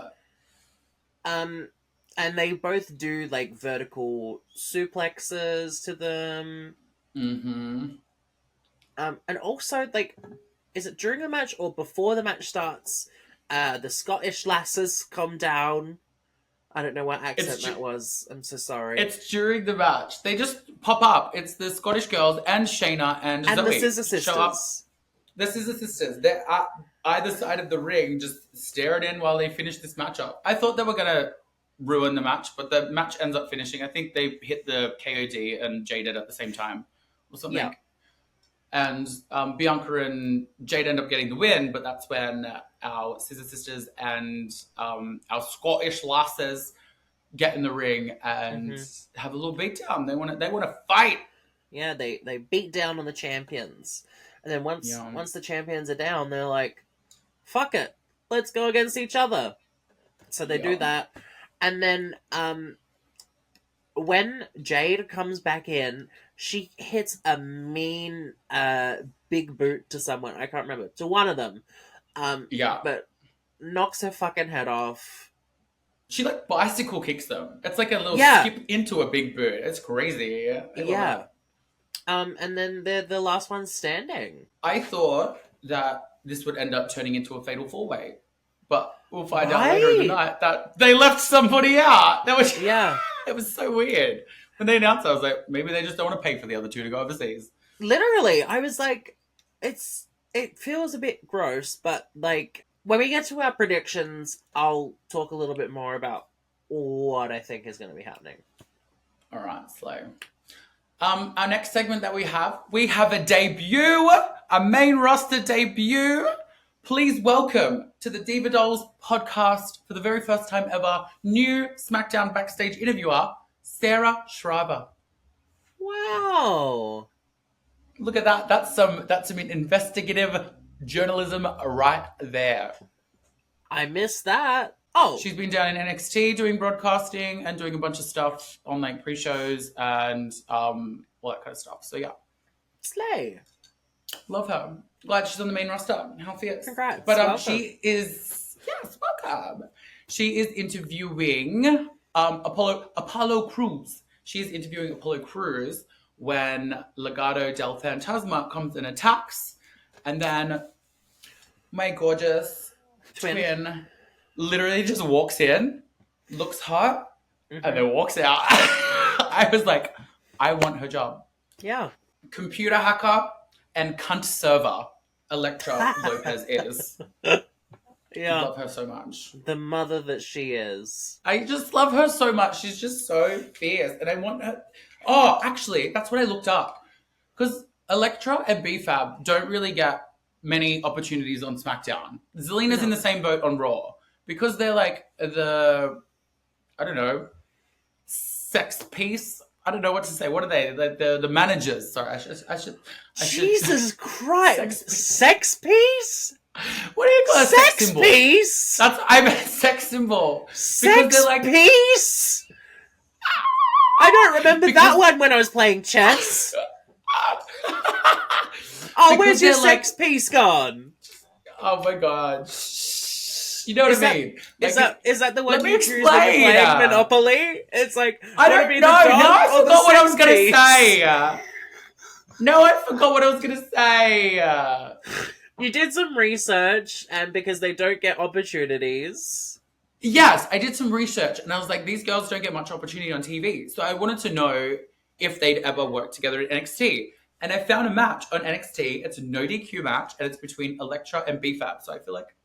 it. And they both do like vertical suplexes to them. Mm-hmm. And also like, is it during the match or before the match starts? The Scottish lasses come down. I don't know what accent that was. I'm so sorry. It's during the match. They just pop up. It's the Scottish girls and Shayna and Zoe. And the Scissor Sisters. Show up. The Scissor Sisters. They're at either side of the ring, just staring in while they finish this matchup. I thought they were going to ruin the match, but the match ends up finishing. I think they hit the KOD and Jaded at the same time or something. Yeah. And Bianca and Jade end up getting the win, but that's when our Scissor Sisters and our Scottish lasses get in the ring and have a little beatdown. They want to fight. Yeah, they beat down on the champions. And then once the champions are down, they're like, fuck it, let's go against each other. So they do that. And then when Jade comes back in, she hits a mean big boot to someone. I can't remember. To one of them. But knocks her fucking head off. She like bicycle kicks them. It's like a little skip into a big boot. It's crazy. Yeah. And then they're the last one standing. I thought that this would end up turning into a fatal four-way. But we'll find out later in the night that they left somebody out. That was it was so weird. When they announced it, I was like, maybe they just don't want to pay for the other two to go overseas. Literally, I was like, it feels a bit gross, but like when we get to our predictions, I'll talk a little bit more about what I think is going to be happening. All right, slow. Our next segment that we have a debut, a main roster debut. Please welcome to the Diva Dolls podcast for the very first time ever, new SmackDown backstage interviewer, Sarah Schreiber. Wow. Look at that. That's some investigative journalism right there. I missed that. Oh. She's been down in NXT doing broadcasting and doing a bunch of stuff on like pre-shows and all that kind of stuff. So yeah. Slay. Love her. Glad she's on the main roster. How fierce. Congrats. But welcome. she is welcome. She is interviewing Apollo Crews. She is interviewing Apollo Crews when Legado del Fantasma comes and attacks. And then my gorgeous twin literally just walks in, looks hot, and then walks out. I was like, I want her job. Yeah. Computer hacker and cunt server, Elektra Lopez is. Yeah. I love her so much. The mother that she is. I just love her so much. She's just so fierce. And I want her... Oh, actually, that's what I looked up. Because Elektra and BFAB don't really get many opportunities on SmackDown. Zelina's in the same boat on Raw. Because they're like the... I don't know. Sex piece. I don't know what to say. What are they? The managers. Sorry, I should Jesus Christ. Sex piece? What do you call a sex symbol? Piece? I meant sex symbol. Sex piece? I don't remember that one when I was playing chess. Oh, where's your sex piece gone? Oh my god. You know what I mean? Is that the one you choose when you're playing Monopoly? It's like, I don't know. Now I forgot what I was going to say. No, I forgot what I was going to say. You did some research, and because they don't get opportunities. Yes, I did some research, and I was like, these girls don't get much opportunity on TV. So I wanted to know if they'd ever work together in NXT. And I found a match on NXT. It's a no DQ match, and it's between Elektra and BFAB. So I feel like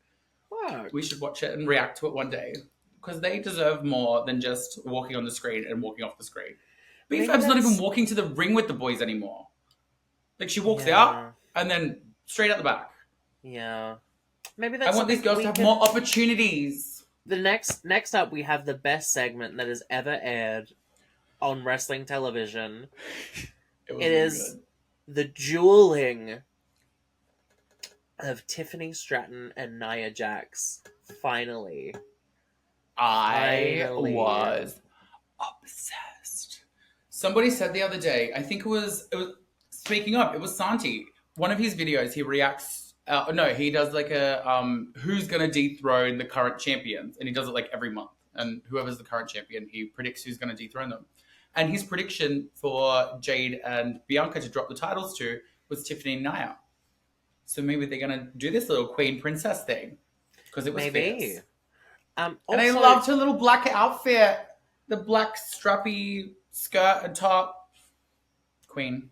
we should watch it and react to it one day. Because they deserve more than just walking on the screen and walking off the screen. BFAB's not even walking to the ring with the boys anymore. Like, she walks out, and then straight out the back. Yeah. Maybe that's I want these girls to have more opportunities. The next up, we have the best segment that has ever aired on wrestling television. It is the dueling of Tiffany Stratton and Nia Jax. Finally. I was obsessed. Somebody said the other day, I think it was speaking up, it was Santi. One of his videos, he reacts. He does like a who's gonna dethrone the current champions, and he does it like every month. And whoever's the current champion, he predicts who's gonna dethrone them. And his prediction for Jade and Bianca to drop the titles to was Tiffany and Nia. So maybe they're gonna do this little queen princess thing because it was fierce. And I loved her little black outfit, the black strappy skirt and top. Queen.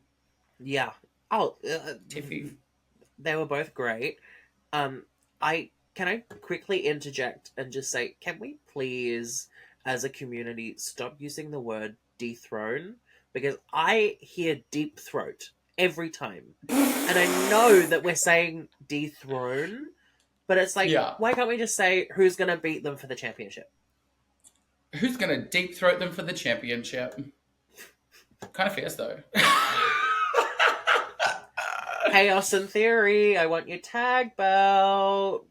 Yeah. Tiffy. They were both great. Can I quickly interject and just say, can we please, as a community, stop using the word dethrone? Because I hear deep throat every time. And I know that we're saying dethrone, but it's like, why can't we just say who's going to beat them for the championship? Who's going to deep throat them for the championship? Kind of fierce, though. Chaos in Theory, I want your tag belt.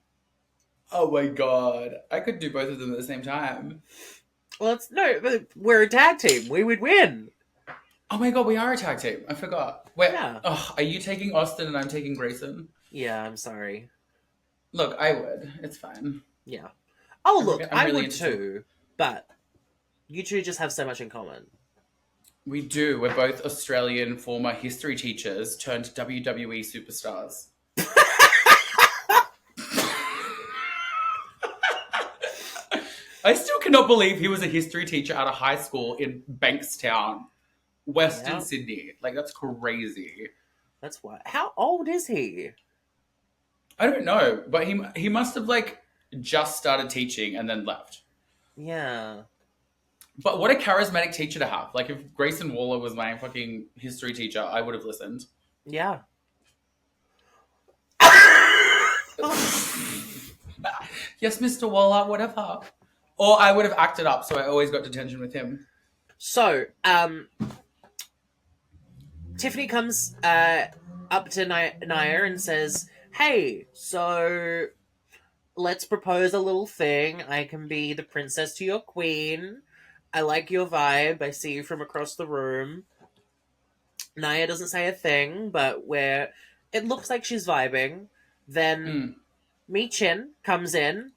Oh my god. I could do both of them at the same time. Well, we're a tag team. We would win. Oh my god, we are a tag team. I forgot. Wait, are you taking Austin and I'm taking Grayson? Yeah, I'm sorry. Look, I would. It's fine. Yeah. Oh, look, I would too. But you two just have so much in common. We do. We're both Australian former history teachers turned WWE superstars. I still cannot believe he was a history teacher at a high school in Bankstown, Western Sydney. Like, that's crazy. That's why. How old is he? I don't know, but he must have, like, just started teaching and then left. Yeah. But what a charismatic teacher to have. Like, if Grayson Waller was my fucking history teacher, I would have listened. Yeah. Yes, Mr. Waller, whatever. Or I would have acted up, so I always got detention with him. So, Tiffany comes up to Naya and says, "Hey, so let's propose a little thing. I can be the princess to your queen. I like your vibe. I see you from across the room." Naya doesn't say a thing, but it looks like she's vibing. Then Michin comes in,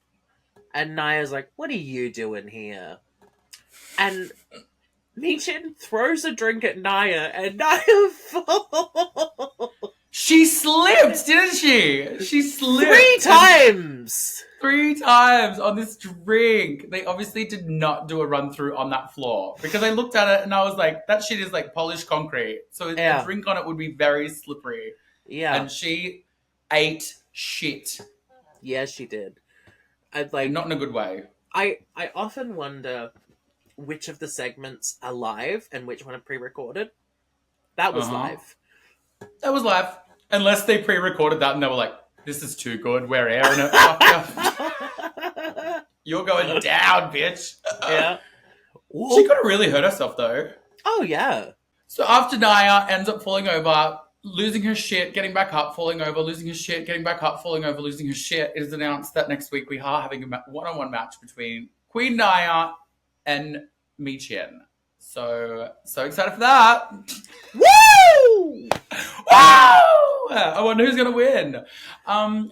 and Naya's like, "What are you doing here?" And Michin throws a drink at Naya, and Naya falls. She slipped, didn't she? She slipped. 3 times! 3 times on this drink. They obviously did not do a run through on that floor, because I looked at it and I was like, that shit is like polished concrete. So a drink on it would be very slippery. Yeah. And she ate shit. Yeah, she did. Not in a good way. I often wonder which of the segments are live and which one are pre-recorded. That was live. That was live. Unless they pre-recorded that and they were like, this is too good, we're airing it. You're going down, bitch. Yeah. She could have really hurt herself, though. Oh, yeah. So after Naya ends up falling over, losing her shit, getting back up, falling over, losing her shit, getting back up, falling over, losing her shit, it is announced that next week we are having a one-on-one match between Queen Naya and Michin. So excited for that. Woo! Wow! I wonder who's going to win.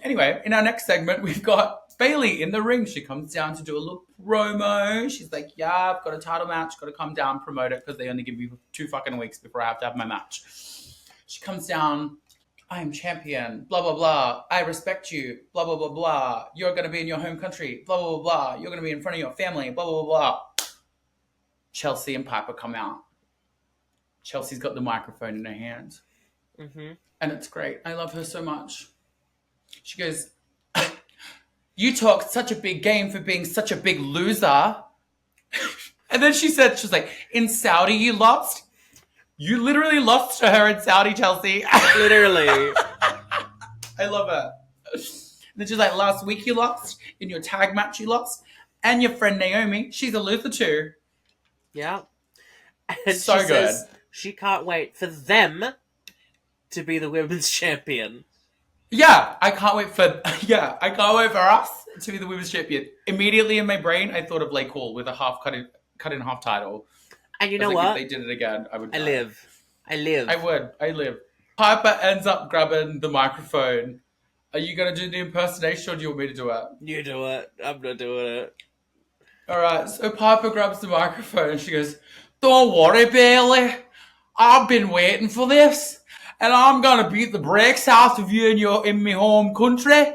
Anyway, in our next segment, we've got Bailey in the ring. She comes down to do a little promo. She's like, yeah, I've got a title match. Got to come down, promote it, because they only give me 2 fucking weeks before I have to have my match. She comes down. I am champion. Blah, blah, blah. I respect you. Blah, blah, blah, blah. You're going to be in your home country. Blah, blah, blah, blah. You're going to be in front of your family. Blah, blah, blah, blah. Chelsea and Piper come out. Chelsea's got the microphone in her hand. Mm-hmm. And it's great. I love her so much. She goes, you talk such a big game for being such a big loser. And then she's like, in Saudi you lost? You literally lost to her in Saudi, Chelsea. Literally. I love her. And then she's like, last week you lost. In your tag match you lost. And your friend Naomi, she's a loser too. Yeah. And so she good. Says she can't wait for them to be the women's champion. Yeah, I can't wait for us to be the women's champion. Immediately in my brain, I thought of Lay Cool with a cut in half title. And you know what? If they did it again, I would. I live. I live. Piper ends up grabbing the microphone. Are you going to do the impersonation, or do you want me to do it? You do it. I'm not doing it. All right. So Piper grabs the microphone and she goes, "Don't worry, Bailey. I've been waiting for this. And I'm going to beat the brakes out of you in my home country.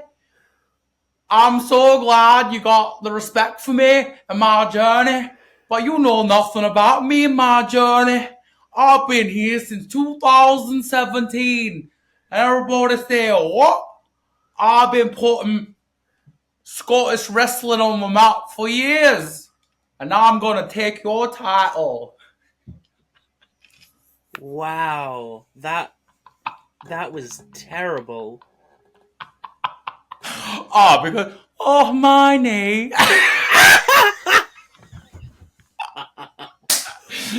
I'm so glad you got the respect for me and my journey. But you know nothing about me and my journey. I've been here since 2017. And everybody say, what? I've been putting Scottish wrestling on my map for years. And now I'm going to take your title." Wow. That was terrible. My knee.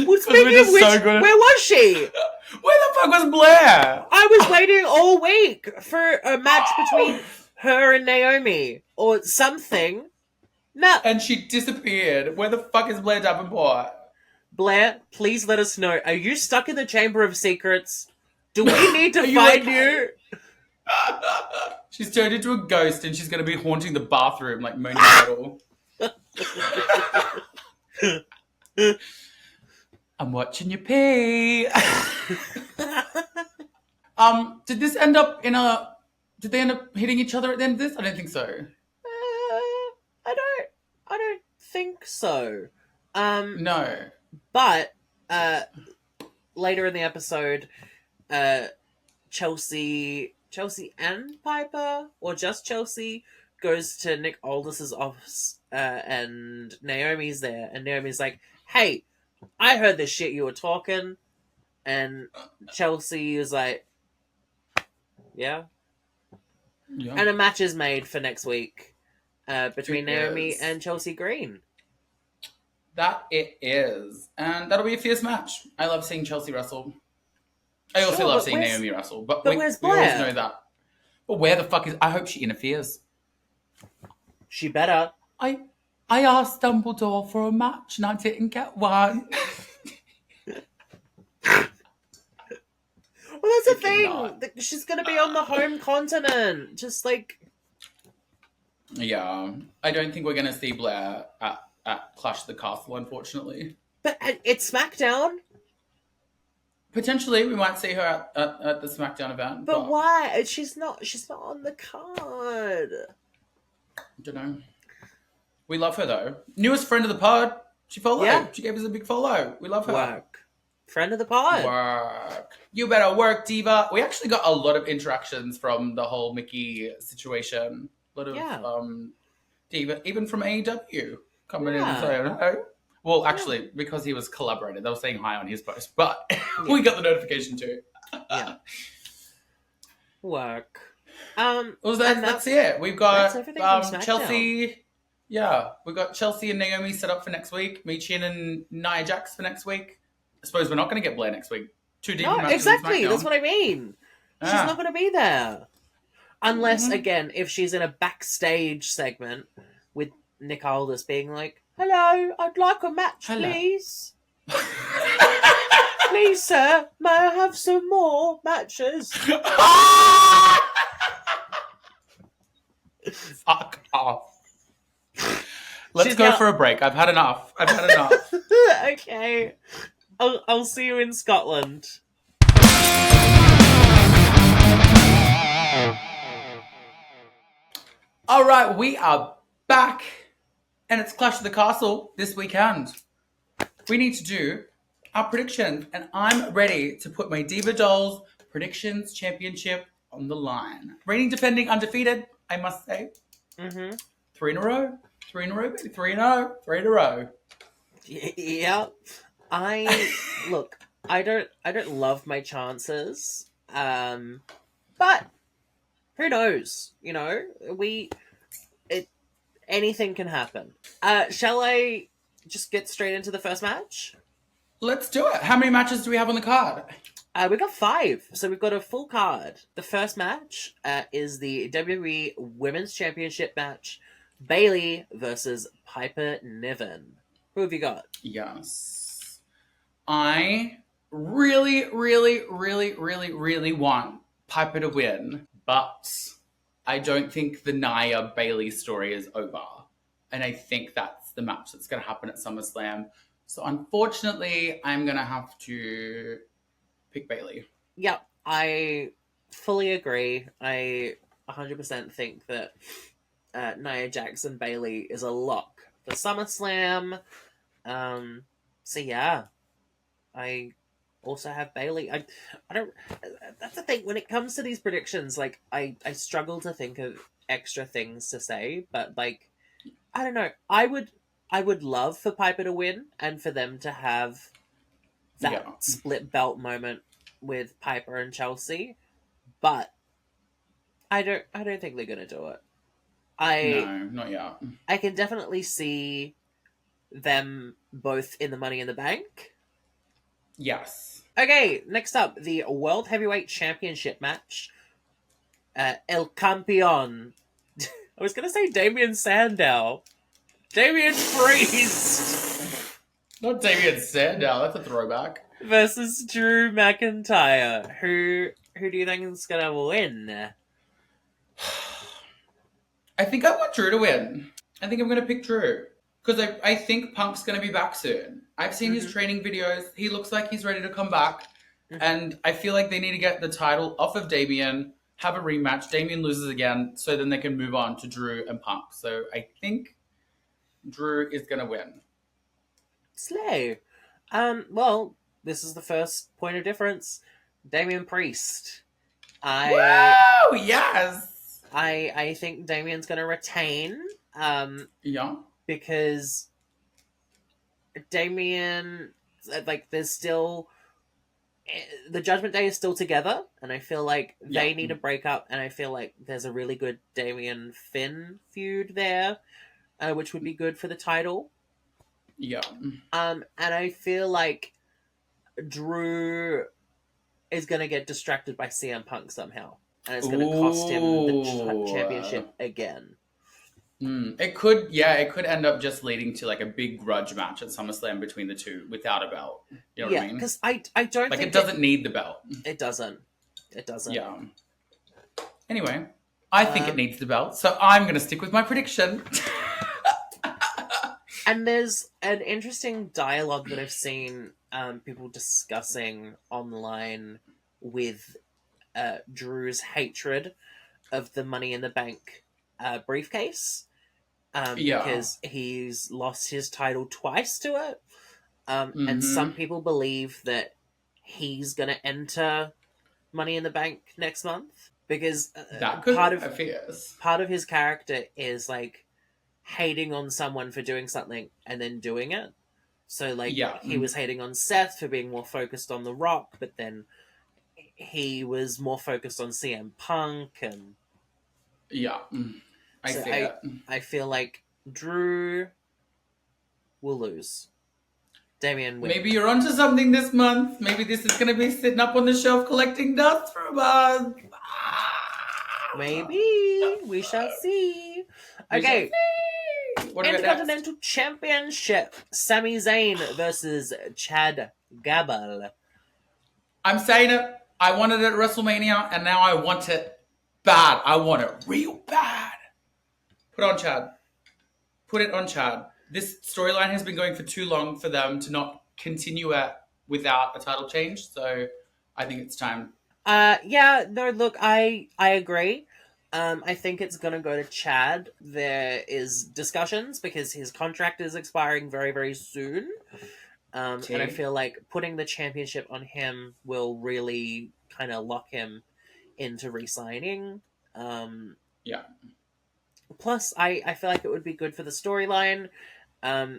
Well, speaking of which, where was she? Where the fuck was Blair? I was waiting all week for a match between her and Naomi or something. No. And she disappeared. Where the fuck is Blair Davenport? Blair, please let us know. Are you stuck in the Chamber of Secrets? Do we need to find you? She's turned into a ghost and she's going to be haunting the bathroom like Moaning Turtle. I'm watching you pee. Did they end up hitting each other at the end of this? I don't think so. I don't think so. No. But later in the episode, Chelsea and Piper, or just Chelsea, goes to Nick Aldis's office, and Naomi's there, and Naomi's like, "Hey, I heard this shit you were talking," and Chelsea is like, "Yeah." Yeah. And a match is made for next week between It Naomi is. and Chelsea Green. That it is. And that'll be a fierce match. I love seeing Chelsea wrestle. I also love seeing Naomi wrestle. But we where's we always Blair? know that. But where the fuck is... I hope she interferes. She better. I asked Dumbledore for a match and I didn't get one. Well, that's the thing. She's going to be on the home continent. Just like... Yeah. I don't think we're going to see Blair at Clash of the Castle, unfortunately. But it's SmackDown. Potentially, we might see her at the SmackDown event. But why? She's not on the card. I don't know. We love her, though. Newest friend of the pod. She followed. Yeah. She gave us a big follow. We love her. Work. Friend of the pod. Work. You better work, Diva. We actually got a lot of interactions from the whole Mickey situation. A lot of Diva, even from AEW, coming in and saying hi. Well, actually, because he was collaborated, they were saying hi on his post, but we got the notification too. Yeah. Work. Well, that's it. We've got Chelsea. Yeah, we've got Chelsea and Naomi set up for next week. Michin and Nia Jax for next week. I suppose we're not going to get Blair next week. Two deep matches. Exactly. That's what I mean. She's not going to be there. Unless, again, if she's in a backstage segment with Nick Aldis being like, "Hello, I'd like a match, please." "Please, sir, may I have some more matches?" Fuck off. Let's go for a break. I've had enough. Okay. I'll see you in Scotland. All right, we are back, and it's Clash of the Castle this weekend. We need to do our predictions, and I'm ready to put my Diva Dolls Predictions Championship on the line. Reigning, defending, undefeated, I must say. 3 in a row, baby. 3-0, 3 in a row. Yeah. Look, I don't love my chances. But who knows? You know, anything can happen. Shall I just get straight into the first match? Let's do it. How many matches do we have on the card? We've got 5, so we've got a full card. The first match is the WWE Women's Championship match. Bayley versus Piper Niven. Who have you got? Yes. I really, really, really, really, really want Piper to win, but I don't think the Nia Bayley story is over. And I think that's the match that's going to happen at SummerSlam. So unfortunately, I'm going to have to pick Bayley. Yep, I fully agree. I 100% think that Nia Jax and Bayley is a lock for SummerSlam. So yeah, I also have Bayley. I don't. That's the thing when it comes to these predictions. Like I struggle to think of extra things to say, but like I don't know. I would love for Piper to win and for them to have that split belt moment with Piper and Chelsea, but I don't think they're gonna do it. No, not yet. I can definitely see them both in the Money in the Bank. Yes. Okay, next up, the World Heavyweight Championship match. El Campeon. I was going to say Damien Sandow. Damien Priest. Not Damien Sandow, that's a throwback. Versus Drew McIntyre. Who do you think is going to win? I think I want Drew to win. I think I'm going to pick Drew. Because I think Punk's going to be back soon. I've seen his training videos. He looks like he's ready to come back. And I feel like they need to get the title off of Damien, have a rematch. Damien loses again, so then they can move on to Drew and Punk. So I think Drew is going to win. Slay. Well, this is the first point of difference. Damian Priest. Woo! Yes! I think Damian's gonna retain. Yeah. Because Damian, like, there's still the Judgment Day is still together, and I feel like they need a breakup, and I feel like there's a really good Damian Finn feud there, which would be good for the title. Yeah. And I feel like Drew is gonna get distracted by CM Punk somehow, and it's gonna cost him the championship again. It could end up just leading to like a big grudge match at SummerSlam between the two without a belt. You know what I mean? Because I don't like think it doesn't need the belt. It doesn't. Yeah. Anyway, I think it needs the belt, so I'm going to stick with my prediction. And there's an interesting dialogue that I've seen people discussing online with Drew's hatred of the Money in the Bank briefcase. Because he's lost his title twice to it. And some people believe that he's going to enter Money in the Bank next month. Because part of his character is like hating on someone for doing something and then doing it. So like he was hating on Seth for being more focused on The Rock, but then he was more focused on CM Punk and I feel like Drew will lose. Damian wins. Maybe you're onto something this month. Maybe this is going to be sitting up on the shelf collecting dust for a month. Maybe. We shall see. Okay. Intercontinental Championship. Sami Zayn versus Chad Gable. I'm saying it. I wanted it at WrestleMania, and now I want it bad. I want it real bad. Put it on Chad. This storyline has been going for too long for them to not continue it without a title change, so I think it's time. Look, I agree. I think it's gonna go to Chad. There is discussions because his contract is expiring very, very soon. And I feel like putting the championship on him will really kind of lock him into re-signing. Plus, I feel like it would be good for the storyline.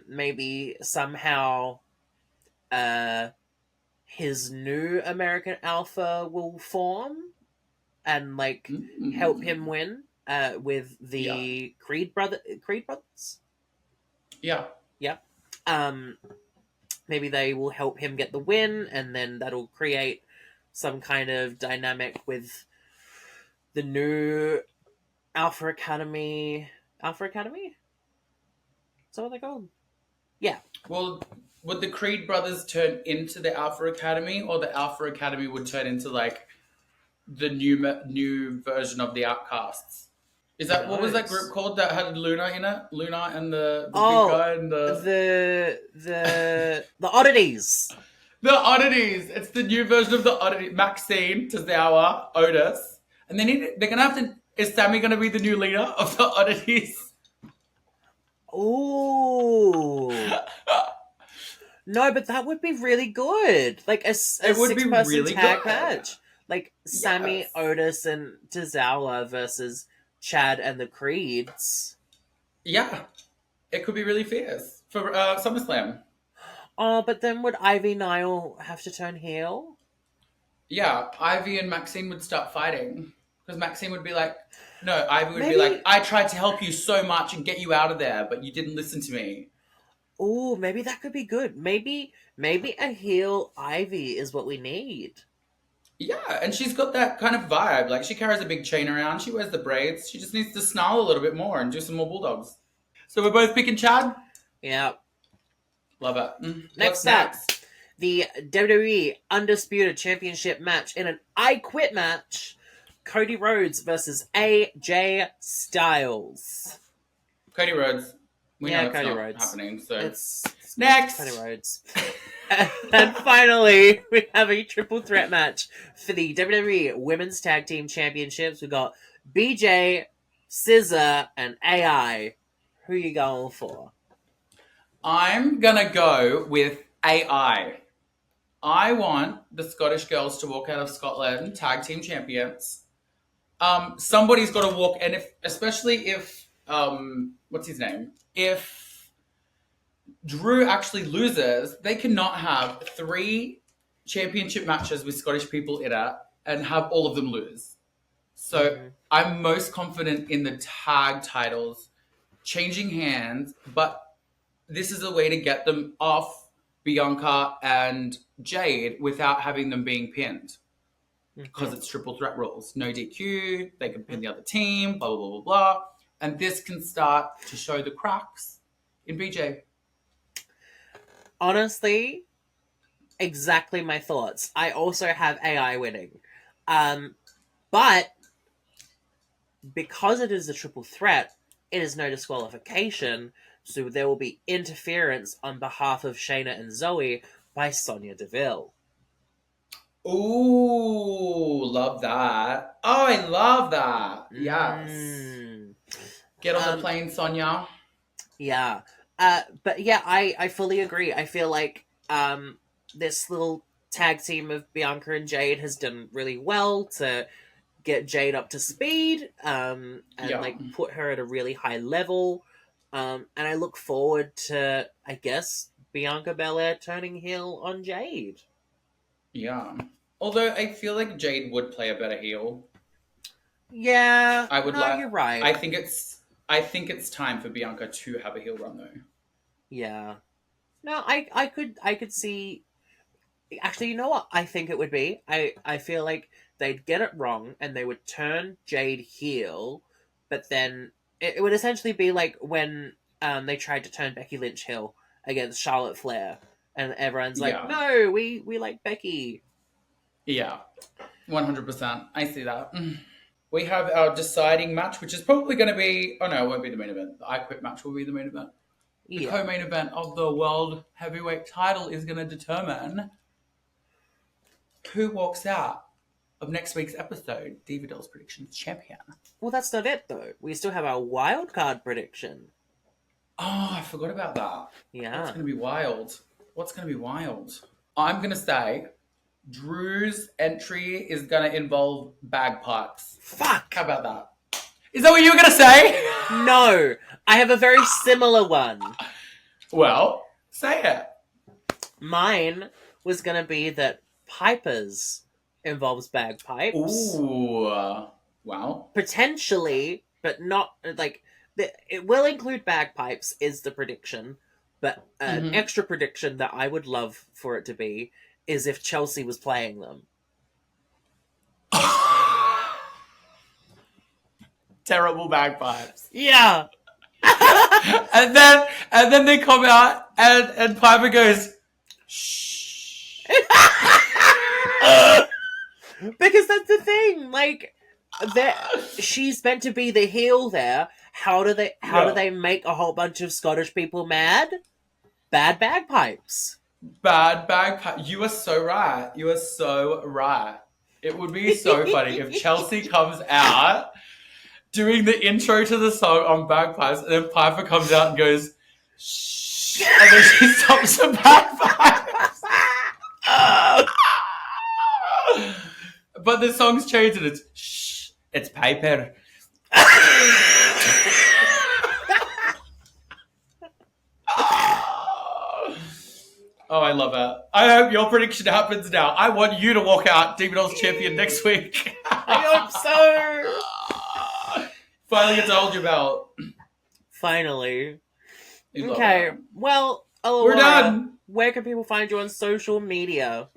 Maybe somehow his new American Alpha will form and like help him win with the Creed brothers. Yeah. Maybe they will help him get the win, and then that'll create some kind of dynamic with the new Alpha Academy. Alpha Academy? Is that what they're called? Yeah. Well, would the Creed brothers turn into the Alpha Academy, or the Alpha Academy would turn into like the new version of the Outcasts? Is that what was that group called that had Luna in it? Luna and the big guy and the Oddities. The Oddities. It's the new version of the Oddities. Maxine, Tozawa, Otis, and they're gonna have to. Is Sammy gonna be the new leader of the Oddities? Ooh. No, but that would be really good. Like a six-person really tag match. Like Sammy, Otis, and Tozawa versus Chad and the Creeds. Yeah. It could be really fierce for SummerSlam. Oh, but then would Ivy Nile have to turn heel? Yeah, Ivy and Maxine would start fighting. Because Maxine would be like, no, Ivy would be like, I tried to help you so much and get you out of there, but you didn't listen to me. Ooh, maybe that could be good. Maybe a heel Ivy is what we need. Yeah, and she's got that kind of vibe. Like, she carries a big chain around. She wears the braids. She just needs to snarl a little bit more and do some more bulldogs. So we're both picking Chad? Yeah. Love it. Next up, the WWE Undisputed Championship match in an I Quit match. Cody Rhodes versus AJ Styles. Cody Rhodes. We know it's Cody not Rhodes. happening, so... It's next! Cody Rhodes. And finally, we have a triple threat match for the WWE Women's Tag Team Championships. We've got BJ, SZA, and AI. Who are you going for? I'm gonna go with AI. I want the Scottish girls to walk out of Scotland tag team champions. Somebody's got to walk, and especially if what's his name? If Drew actually loses, they cannot have 3 championship matches with Scottish people in it and have all of them lose. So I'm most confident in the tag titles changing hands, but this is a way to get them off Bianca and Jade without having them being pinned. Because it's triple threat rules. No DQ, they can pin the other team, blah, blah, blah, blah, blah. And this can start to show the cracks in BJ. Honestly, exactly my thoughts. I also have AI winning. But because it is a triple threat, it is no disqualification, so there will be interference on behalf of Shayna and Zoe by Sonya Deville. Ooh, love that. Oh, I love that. Yes. Get on the plane, Sonya. Yeah. But yeah, I fully agree. I feel like this little tag team of Bianca and Jade has done really well to get Jade up to speed and like put her at a really high level. And I look forward to, I guess, Bianca Belair turning heel on Jade. Yeah. Although I feel like Jade would play a better heel. Yeah. I would you're right. I think it's time for Bianca to have a heel run though. Yeah. No, I could see. Actually, you know what I think it would be? I feel like they'd get it wrong and they would turn Jade heel, but then it would essentially be like when they tried to turn Becky Lynch heel against Charlotte Flair, and everyone's like, no, we like Becky. Yeah, 100%. I see that. We have our deciding match, which is probably going to be... Oh, no, it won't be the main event. The I Quit match will be the main event. The co-main event of the World Heavyweight title is going to determine who walks out of next week's episode, Diva Doll's Predictions Champion. Well, that's not it, though. We still have our wild card prediction. Oh, I forgot about that. Yeah. What's going to be wild? I'm going to say Drew's entry is going to involve bagpipes. Fuck! How about that? Is that what you were going to say? No! I have a very similar one. Well, say it. Mine was going to be that Piper's involves bagpipes. Ooh. Wow. Potentially, but not, like, it will include bagpipes, is the prediction, but an extra prediction that I would love for it to be is if Chelsea was playing them. Terrible bagpipes. Yeah. and then they come out and Piper goes, shh. Because that's the thing, like, she's meant to be the heel there. How do they make a whole bunch of Scottish people mad? Bad bagpipes. Bad bagpipes. You are so right. It would be so funny if Chelsea comes out doing the intro to the song on bagpipes, and then Piper comes out and goes, shh, and then she stops the bagpipes. But the song's changed and it's, shh, it's Piper. Oh, I love it. I hope your prediction happens now. I want you to walk out Diva Doll's champion next week. I hope so. Finally get to hold your belt. Finally. Okay, well, Ellawarra, we're done. Where can people find you on social media?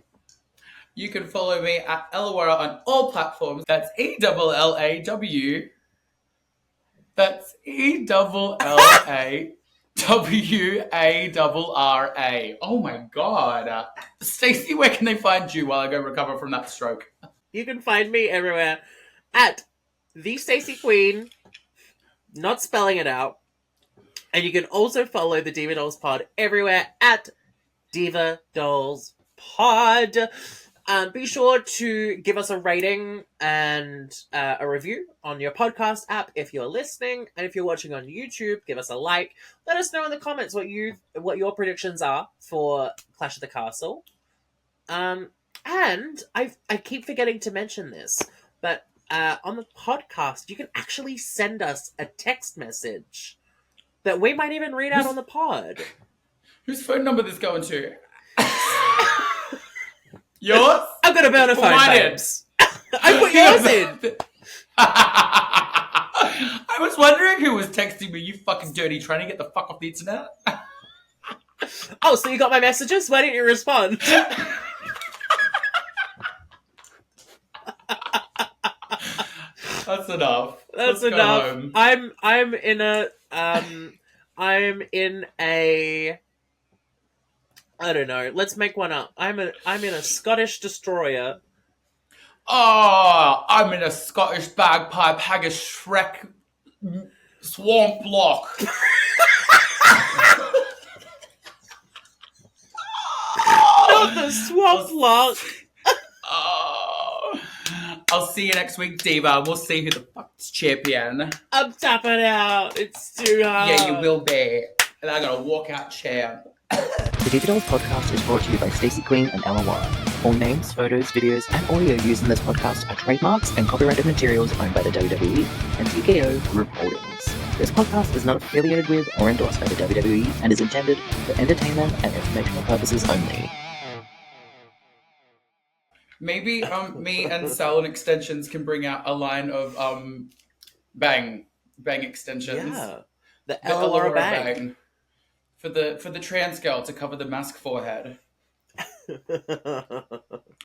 You can follow me at Ellawarra on all platforms. That's ELLAW. That's ELLAWARRA. Oh my god. Stacey, where can they find you while I go recover from that stroke? You can find me everywhere at the Stacy Queen, not spelling it out. And you can also follow the Diva Dolls Pod everywhere at Diva Dolls Pod. Be sure to give us a rating and a review on your podcast app if you're listening, and if you're watching on YouTube, give us a like. Let us know in the comments what your predictions are for Clash of the Castle. And I keep forgetting to mention this, but on the podcast, you can actually send us a text message that we might even read out on the pod. Whose phone number this going to? Yours? I've got a burner phone, babes. I put yours in. I was wondering who was texting me, you fucking dirty, trying to get the fuck off the internet. Oh, so you got my messages? Why didn't you respond? That's enough. That's enough. I'm in a I don't know. Let's make one up. I'm in a Scottish destroyer. Oh, I'm in a Scottish bagpipe haggis Shrek swamp block. Not the swamp block. I'll see you next week, Diva. We'll see who the fuck's champion. I'm tapping out. It's too hard. Yeah, you will be. And I got a walkout champ. The Digital podcast is brought to you by Stacy Queen and Ellawarra. All names, photos, videos, and audio used in this podcast are trademarks and copyrighted materials owned by the WWE and TKO Group Holdings. This podcast is not affiliated with or endorsed by the WWE and is intended for entertainment and informational purposes only. Maybe me and Cell and Extensions can bring out a line of bang extensions. Yeah, the Ellawarra bang. For the trans girl to cover the mask forehead.